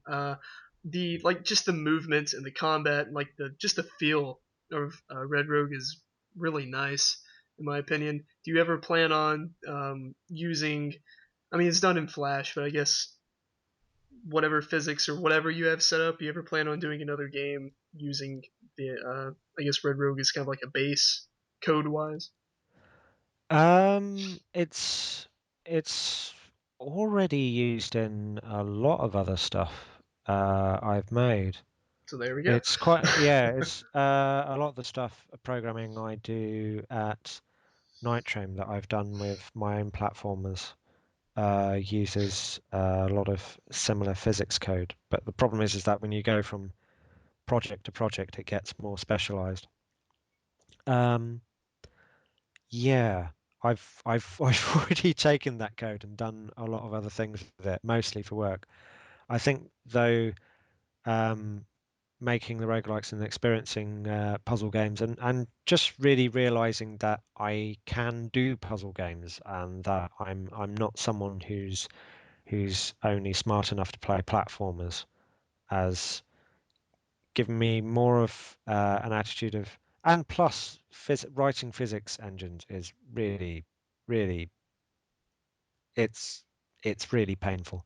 the like just the movement and the combat, and like the just the feel of Red Rogue is really nice, in my opinion. Do you ever plan on using? I mean, it's done in Flash, but I guess whatever physics or whatever you have set up, you ever plan on doing another game using the? I guess Red Rogue is kind of like a base code wise. It's it's already used in a lot of other stuff I've made. So there we go. It's quite yeah, it's a lot of the stuff programming I do at Nitro that I've done with my own platformers uses a lot of similar physics code. But the problem is that when you go from project to project, it gets more specialized. Um, yeah, I've already taken that code and done a lot of other things with it, mostly for work. I think though, um, making the roguelikes and experiencing puzzle games and just really realizing that I can do puzzle games and that I'm not someone who's only smart enough to play platformers has given me more of an attitude of and plus writing physics engines is really it's it's really painful.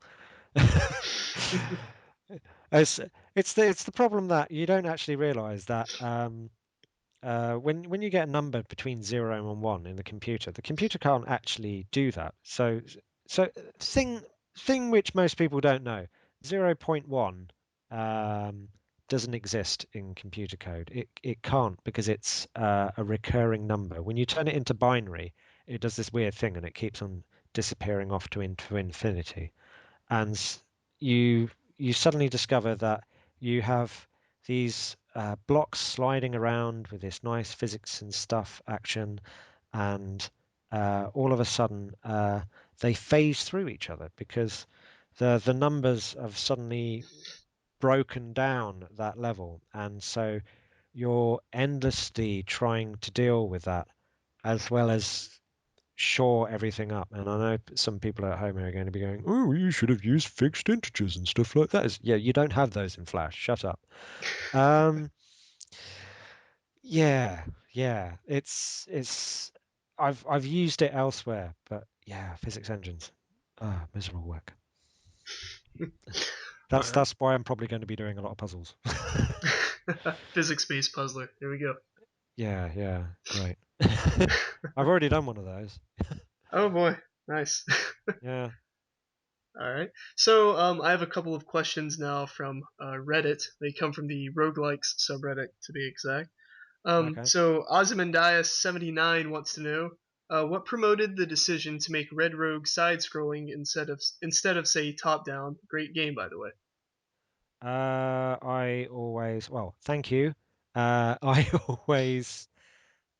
it's it's the problem that you don't actually realize that when you get a number between 0 and 1 in the computer can't actually do that. So thing thing which most people don't know, 0.1 um, doesn't exist in computer code. It can't because it's a recurring number. When you turn it into binary, it does this weird thing and it keeps on disappearing off to into infinity. And you you suddenly discover that you have these blocks sliding around with this nice physics and stuff action, and all of a sudden they phase through each other because the numbers have suddenly broken down at that level, and so you're endlessly trying to deal with that as well as shore everything up. And I know some people at home are going to be going, "Oh, you should have used fixed integers and stuff like that." Yeah, you don't have those in Flash. Shut up. Um, yeah, yeah. It's I've used it elsewhere, but yeah, physics engines. Ah, miserable work. All right. That's why I'm probably going to be doing a lot of puzzles. Physics-based puzzler. There we go. Yeah, yeah, great. I've already done one of those. Oh boy, nice. Yeah, All right. So I have a couple of questions now from Reddit. They come from the roguelikes subreddit, to be exact. okay. So Ozymandias79 wants to know what promoted the decision to make Red Rogue side-scrolling instead of say top-down. Great game, by the way. I always, well, thank you. I always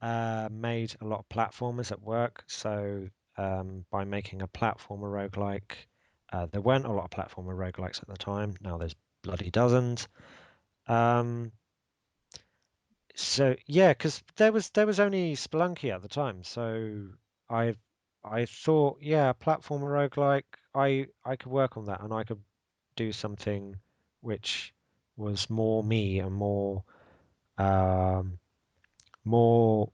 made a lot of platformers at work. So by making a platformer roguelike, there weren't a lot of platformer roguelikes at the time. Now there's bloody dozens. Um, so yeah, because there was only Spelunky at the time. So I I thought, yeah, platformer roguelike, I could work on that and I could do something which was more me and um, more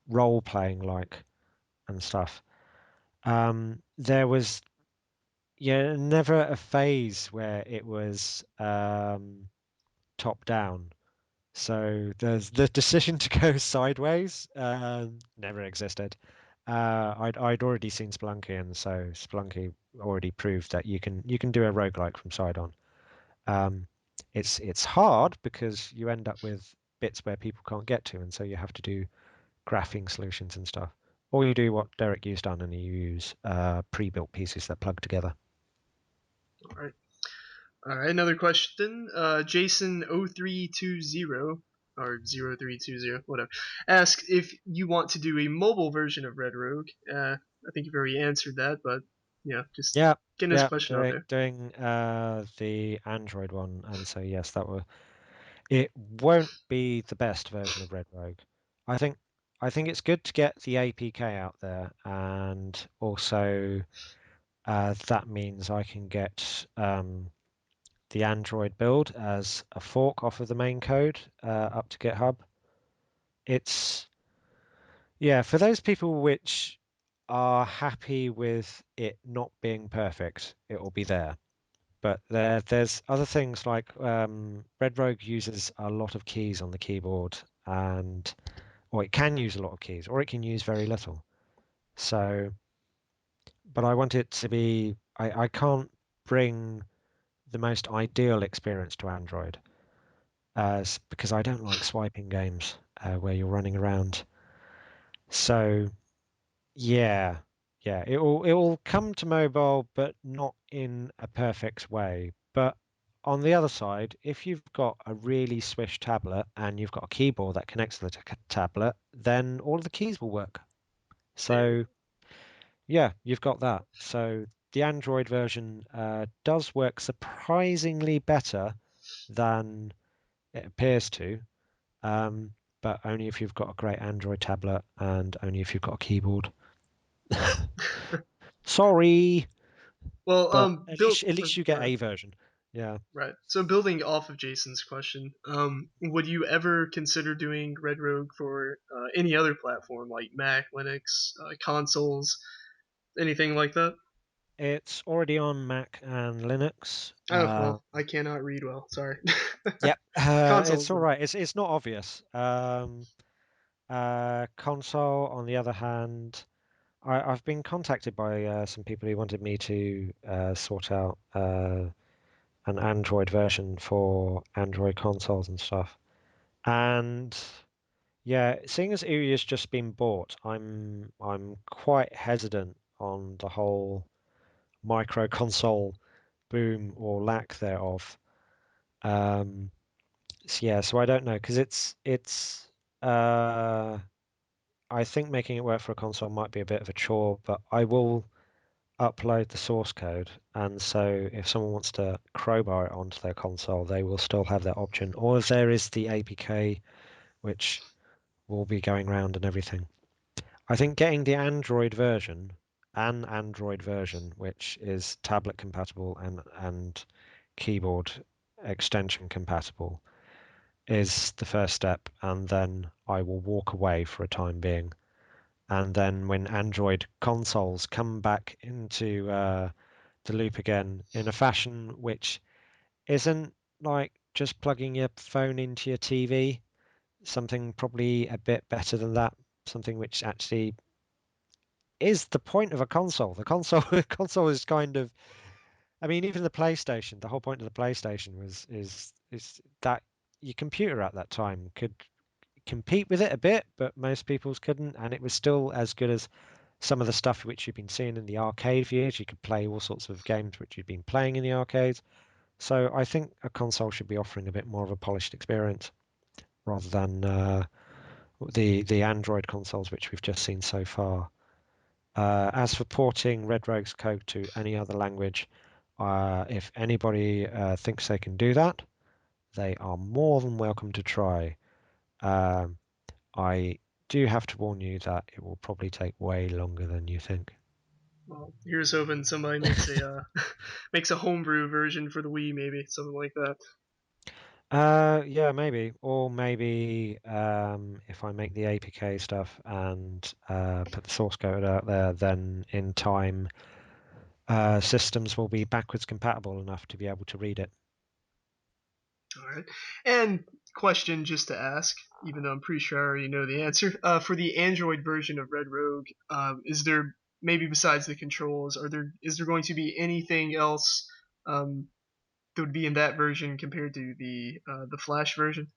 role playing like and stuff. There was yeah never a phase where it was top down. So there's the decision to go sideways never existed. I'd already seen Spelunky, and so Spelunky already proved that you can do a roguelike from side on. Um, it's hard because you end up with bits where people can't get to, and so you have to do graphing solutions and stuff. Or you do what Derek used done, and you use pre-built pieces that plug together. All right. All right. Another question. Jason0320 or 0320, whatever, asks if you want to do a mobile version of Red Rogue. I think you've already answered that, but yeah, just Yeah, getting this yeah, question out doing there. doing the Android one, and so yes, that will it won't be the best version of Red Rogue. I think I think it's good to get the APK out there, and also that means I can get the Android build as a fork off of the main code up to GitHub. It's yeah, for those people which are happy with it not being perfect, it will be there. But there's other things like Red Rogue uses a lot of keys on the keyboard, and or it can use a lot of keys, or it can use very little. So, but I want it to be, I can't bring the most ideal experience to Android because I don't like swiping games where you're running around. So yeah, yeah, it will come to mobile, but not in a perfect way. But on the other side, if you've got a really swish tablet and you've got a keyboard that connects to the tablet, then all of the keys will work. There. So yeah, you've got that. So the Android version does work surprisingly better than it appears to, but only if you've got a great Android tablet and only if you've got a keyboard. Sorry. Well, But build. at least you get Right. a version. Yeah. Right. So building off of Jason's question, would you ever consider doing Red Rogue for any other platform like Mac, Linux, consoles, anything like that? It's already on Mac and Linux. Oh well, I cannot read well. Sorry. Yep. It's Consoles all then. right. It's not obvious. Console, on the other hand, I've been contacted by some people who wanted me to sort out an Android version for Android consoles and stuff. And yeah, seeing as Ouya's just been bought, I'm quite hesitant on the whole micro console boom or lack thereof. Um, so yeah, so I don't know because it's uh I think making it work for a console might be a bit of a chore, but I will upload the source code, and so if someone wants to crowbar it onto their console, they will still have that option. Or if there is the APK, which will be going around and everything. I think getting the Android version, which is tablet compatible and keyboard extension compatible, is the first step, and then I will walk away for a time being. And then when Android consoles come back into the loop again in a fashion which isn't like just plugging your phone into your TV, something probably a bit better than that, something which actually is the point of a console. The console console is kind of, I mean, even the PlayStation, the whole point of the PlayStation is that your computer at that time could compete with it a bit, but most people's couldn't, and it was still as good as some of the stuff which you've been seeing in the arcade views. You could play all sorts of games which you've been playing in the arcades. So I think a console should be offering a bit more of a polished experience rather than the Android consoles which we've just seen so far. As for porting Red Rogue's code to any other language, if anybody thinks they can do that, they are more than welcome to try. Um, I do have to warn you that it will probably take way longer than you think. Well, here's hoping somebody makes a makes a homebrew version for the Wii, maybe something like that. Yeah, maybe. Or maybe if I make the APK stuff and put the source code out there, then in time, systems will be backwards compatible enough to be able to read it. All right. And question just to ask, even though I'm pretty sure I already know the answer. For the Android version of Red Rogue, is there maybe besides the controls, are there is there going to be anything else um, that would be in that version compared to the Flash version?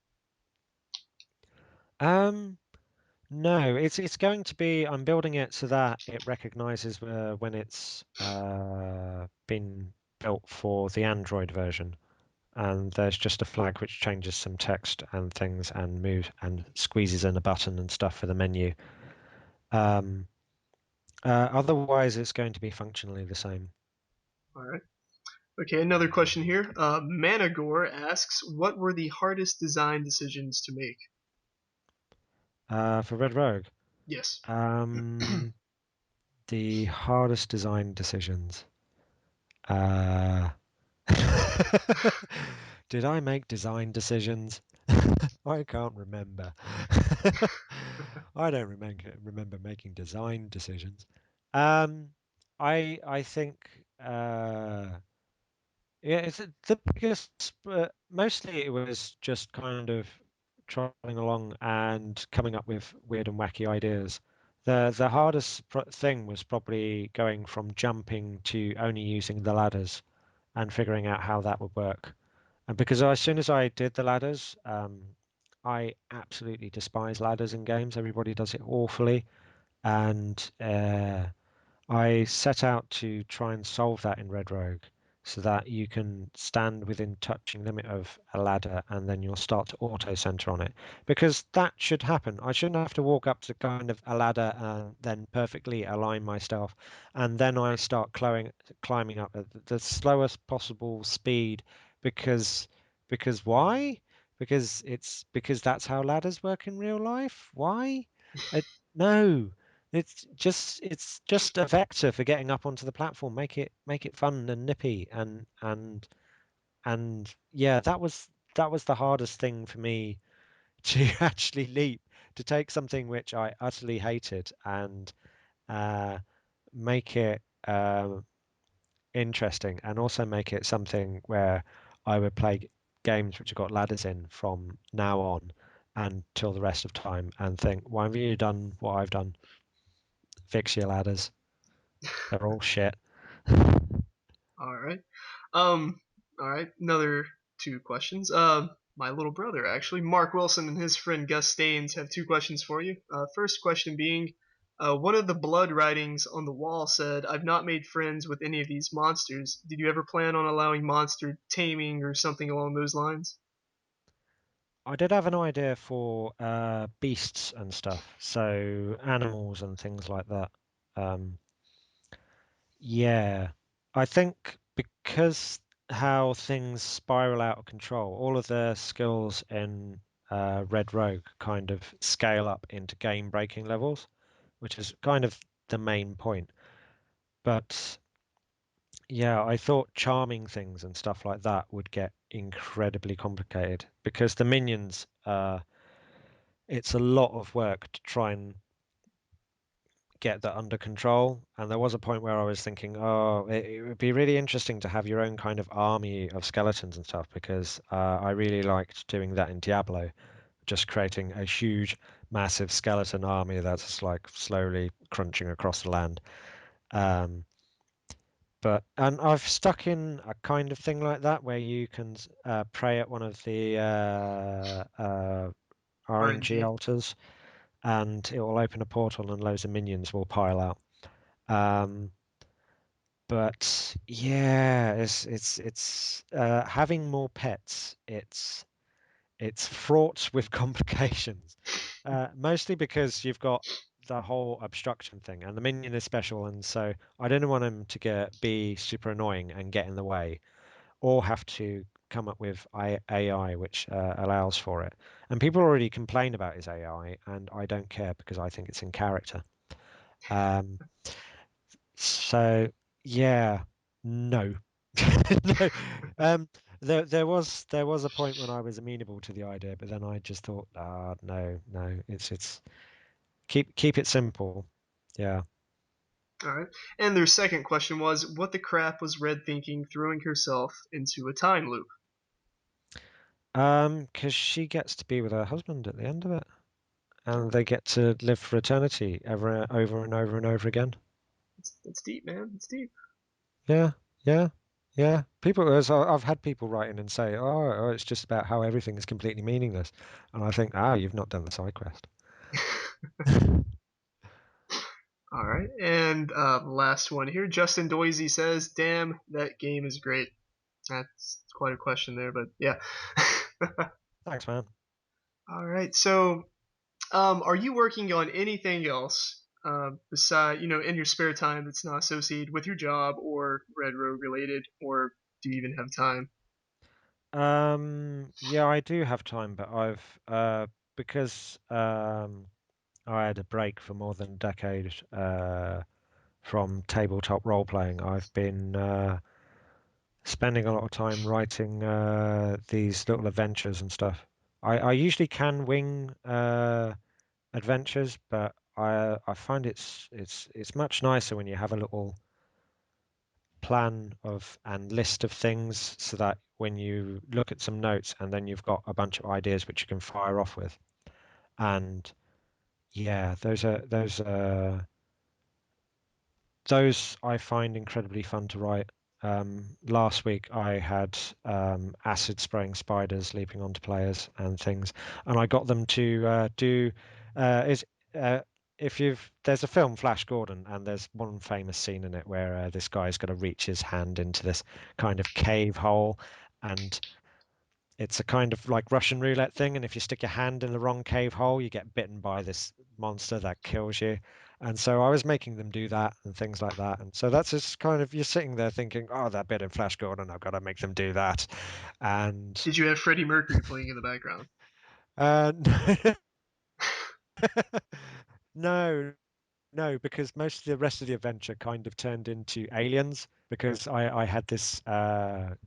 Um, no, it's going to be. I'm building it so that it recognizes when it's been built for the Android version. And there's just a flag which changes some text and things and moves and squeezes in a button and stuff for the menu. Um, Otherwise, it's going to be functionally the same. All right. Okay, another question here. Managor asks, what were the hardest design decisions to make? For Red Rogue, Yes. um, the hardest design decisions. Uh, did I make design decisions? I can't remember. I don't remember making design decisions. Um, I think yeah, it's the biggest, but mostly it was just kind of trotting along and coming up with weird and wacky ideas. The hardest thing was probably going from jumping to only using the ladders and figuring out how that would work. And because as soon as I did the ladders, I absolutely despise ladders in games. Everybody does it awfully, and I set out to try and solve that in Red Rogue so that you can stand within touching limit of a ladder and then you'll start to auto center on it. Because that should happen. I shouldn't have to walk up to kind of a ladder and then perfectly align myself and then I start climbing up at the slowest possible speed because why? Because that's how ladders work in real life. Why? Uh, no. It's just a vector for getting up onto the platform. Make it fun and nippy and yeah, that was the hardest thing for me to actually leap to take something which I utterly hated and uh, make it interesting and also make it something where I would play games which have got ladders in from now on until the rest of time and think, why haven't you done what I've done? Fix your ladders. They're all shit. All right. Um, All right, another two questions. My little brother, actually, Mark Wilson and his friend Gus Staines have two questions for you. First question being, one of the blood writings on the wall said, "I've not made friends with any of these monsters." Did you ever plan on allowing monster taming or something along those lines? I did have an idea for beasts and stuff, so animals and things like that. Um, yeah, I think because how things spiral out of control, all of the skills in Red Rogue kind of scale up into game-breaking levels, which is kind of the main point. But yeah, I thought charming things and stuff like that would get incredibly complicated because the minions, it's a lot of work to try and get that under control. And there was a point where I was thinking, oh, it would be really interesting to have your own kind of army of skeletons and stuff because I really liked doing that in Diablo, just creating a huge, massive skeleton army that's like slowly crunching across the land. Um, and I've stuck in a kind of thing like that where you can pray at one of the RNG RNG. altars, and it will open a portal, and loads of minions will pile out. Um, but yeah, it's having more pets. It's fraught with complications, mostly because you've got the whole obstruction thing, and the minion is special, and so I didn't want him to be super annoying and get in the way, or have to come up with AI which allows for it. And people already complain about his AI, and I don't care because I think it's in character. Um, so yeah, no, no. Um, there was a point when I was amenable to the idea, but then I just thought, no, no, it's keep it simple. Yeah. All right. And their second question was, what the crap was Red thinking throwing herself into a time loop? Because she gets to be with her husband at the end of it, and they get to live for eternity ever over and over and over again. That's deep, man. It's deep. Yeah, yeah, yeah. I've had people write in and say, oh, it's just about how everything is completely meaningless, and I think, you've not done the side quest. All right. And last one here. Justin Doisy says, "Damn, that game is great." That's quite a question there, but yeah. Thanks, man. All right. So, are you working on anything else beside, in your spare time that's not associated with your job or Red Rogue related, or do you even have time? Yeah, I do have time, but I've because I had a break for more than a decade from tabletop role playing. I've been spending a lot of time writing these little adventures and stuff. I usually can wing adventures, but I find it's much nicer when you have a little plan of and list of things so that when you look at some notes and then you've got a bunch of ideas which you can fire off with. And yeah, those I find incredibly fun to write. Last week I had acid spraying spiders leaping onto players and things, and I got them to do is if you've there's a film Flash Gordon, and there's one famous scene in it where this guy's got to reach his hand into this kind of cave hole, and it's a kind of like Russian roulette thing, and if you stick your hand in the wrong cave hole, you get bitten by this monster that kills you. And so I was making them do that and things like that. And so that's just kind of you're sitting there thinking, oh, that bit in Flash Gordon, I've got to make them do that. And Did you have Freddie Mercury playing in the background? uh, no, no, because most of the rest of the adventure kind of turned into aliens because I had this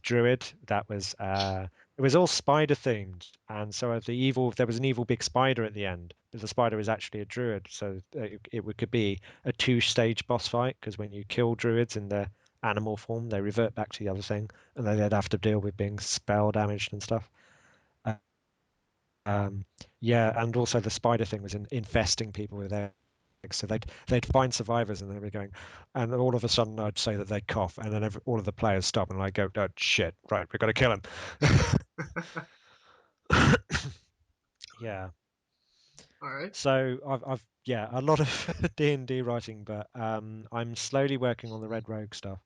druid that was it was all spider themed, and so there was an evil big spider at the end, but the spider was actually a druid, so could be a two-stage boss fight because when you kill druids in their animal form, they revert back to the other thing, and then they'd have to deal with being spell damaged and stuff. Uh, Um, yeah, and also the spider thing was infesting people with So they'd find survivors and they'd be going, and then all of a sudden I'd say that they'd cough, and then all of the players stop, and I go, "Oh shit, right, we've got to kill him." Yeah. All right. So I've yeah, a lot of D&D writing, but I'm slowly working on the Red Rogue stuff.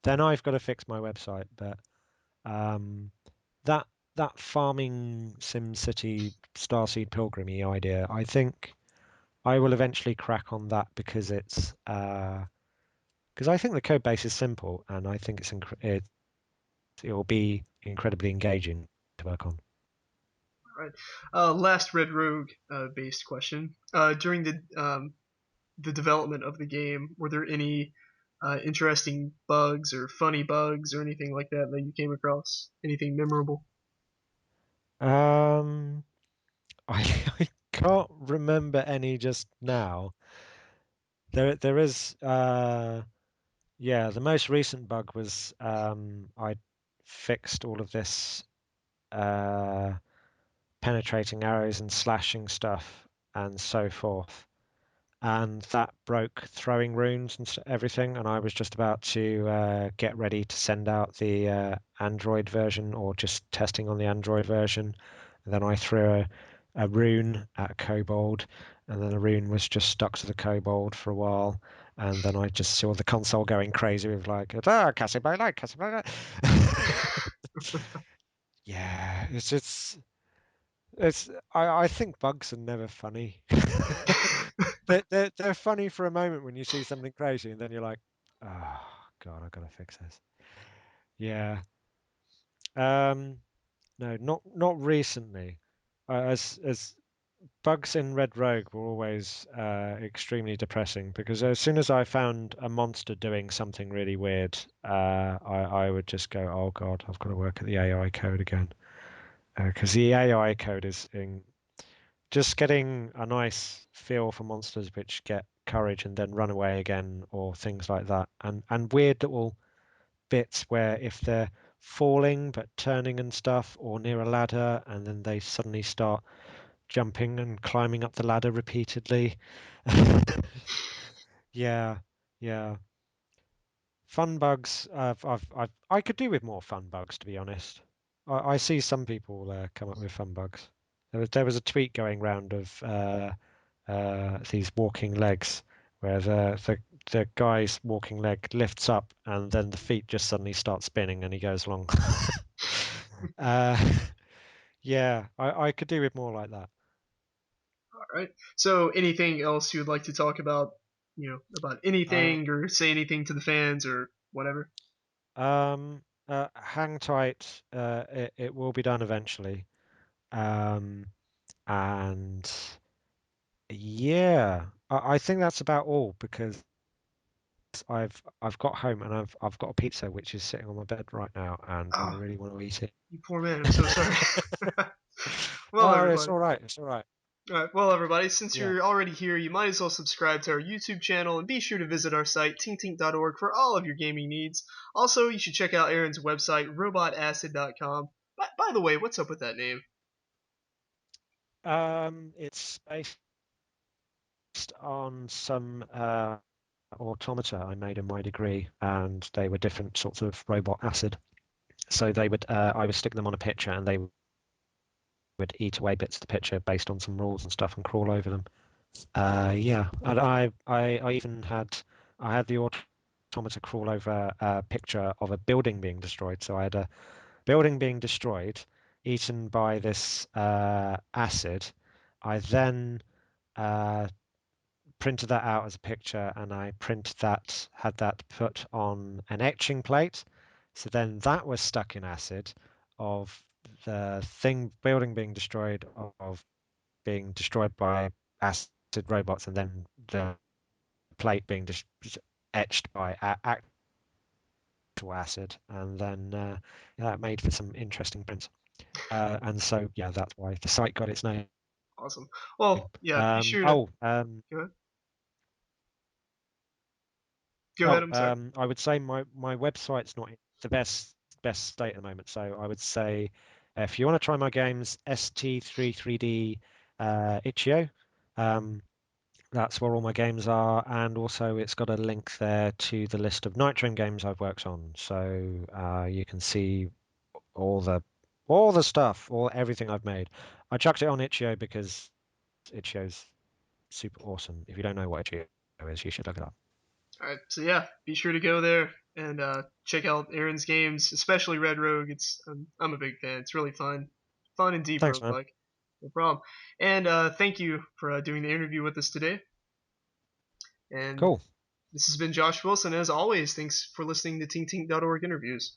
Then I've got to fix my website, but um, that that farming Sim City Starseed Pilgrimy idea, I think I will eventually crack on that because because I think the code base is simple and I think it will be incredibly engaging to work on. All right. Last Red Rogue based question. During the development of the game, were there any interesting bugs or funny bugs or anything like that that you came across? Anything memorable? Um, I can't remember any just now. There is yeah, the most recent bug was I fixed all of this uh penetrating arrows and slashing stuff and so forth. And that broke throwing runes and everything. And I was just about to get ready to send out the Android version or just testing on the Android version. And then I threw a rune at a kobold, and then the rune was just stuck to the kobold for a while. And then I just saw the console going crazy with like, ah, Cassiopeia, Cassiopeia. Yeah, I think bugs are never funny. They're funny for a moment when you see something crazy, and then you're like, oh God, I've got to fix this. Yeah. Um, no, not recently. As bugs in Red Rogue were always extremely depressing because as soon as I found a monster doing something really weird, I would just go, oh God, I've got to work at the AI code again. Because the AI code is in just getting a nice feel for monsters which get courage and then run away again or things like that. And weird little bits where if they're falling but turning and stuff or near a ladder and then they suddenly start jumping and climbing up the ladder repeatedly. Yeah, yeah. Fun bugs. I could do with more fun bugs, to be honest. I see some people come up with fun bugs. There was a tweet going round of these walking legs, where the guy's walking leg lifts up and then the feet just suddenly start spinning and he goes along. uh, yeah, I could do with more like that. All right. So, anything else you would like to talk about? About Uh, anything or say anything to the fans or whatever. hang tight. It will be done eventually. Um, and yeah, I think that's about all because I've got home and I've got a pizza which is sitting on my bed right now, and I Oh, really want to eat it. you poor man. I'm so sorry. Well, Oh, it's everybody. all right. It's all right. All right. Well, everybody. Since Yeah. you're already here, you might as well subscribe to our YouTube channel and be sure to visit our site tinktink.org for all of your gaming needs. Also, you should check out Aaron's website robotacid.com. By the way, what's up with that name? It's based on some automata I made in my degree, and they were different sorts of robot acid. So I would stick them on a picture, and they would eat away bits of the picture based on some rules and stuff, and crawl over them. Yeah, and I even had the automata crawl over a picture of a building being destroyed. So I had a building being destroyed, eaten by this acid. I then uh, printed that out as a picture, and I had that put on an etching plate. So then that was stuck in acid of the thing building being destroyed, of being destroyed by acid robots, and then the plate being etched by actual acid, and then that made for some interesting prints. And so, yeah, that's why the site got its name. Awesome. Well, yeah, be sure to Oh, go ahead. Go ahead. I'm sorry. I would say my website's not in the best state at the moment. So I would say if you want to try my games, ST33D Itch.io. Um, That's where all my games are, and also it's got a link there to the list of Nitrome games I've worked on. So you can see all the stuff, all everything I've made. I chucked it on itch.io because itch.io's super awesome. If you don't know what itch.io is, you should look it up. All right, so yeah, be sure to go there and check out Aaron's games, especially Red Rogue. I'm a big fan. It's really fun and deep Thanks, man. roguelike. No problem. And thank you for doing the interview with us today. And Cool. this has been Josh Wilson. As always, thanks for listening to TinkTink.org interviews.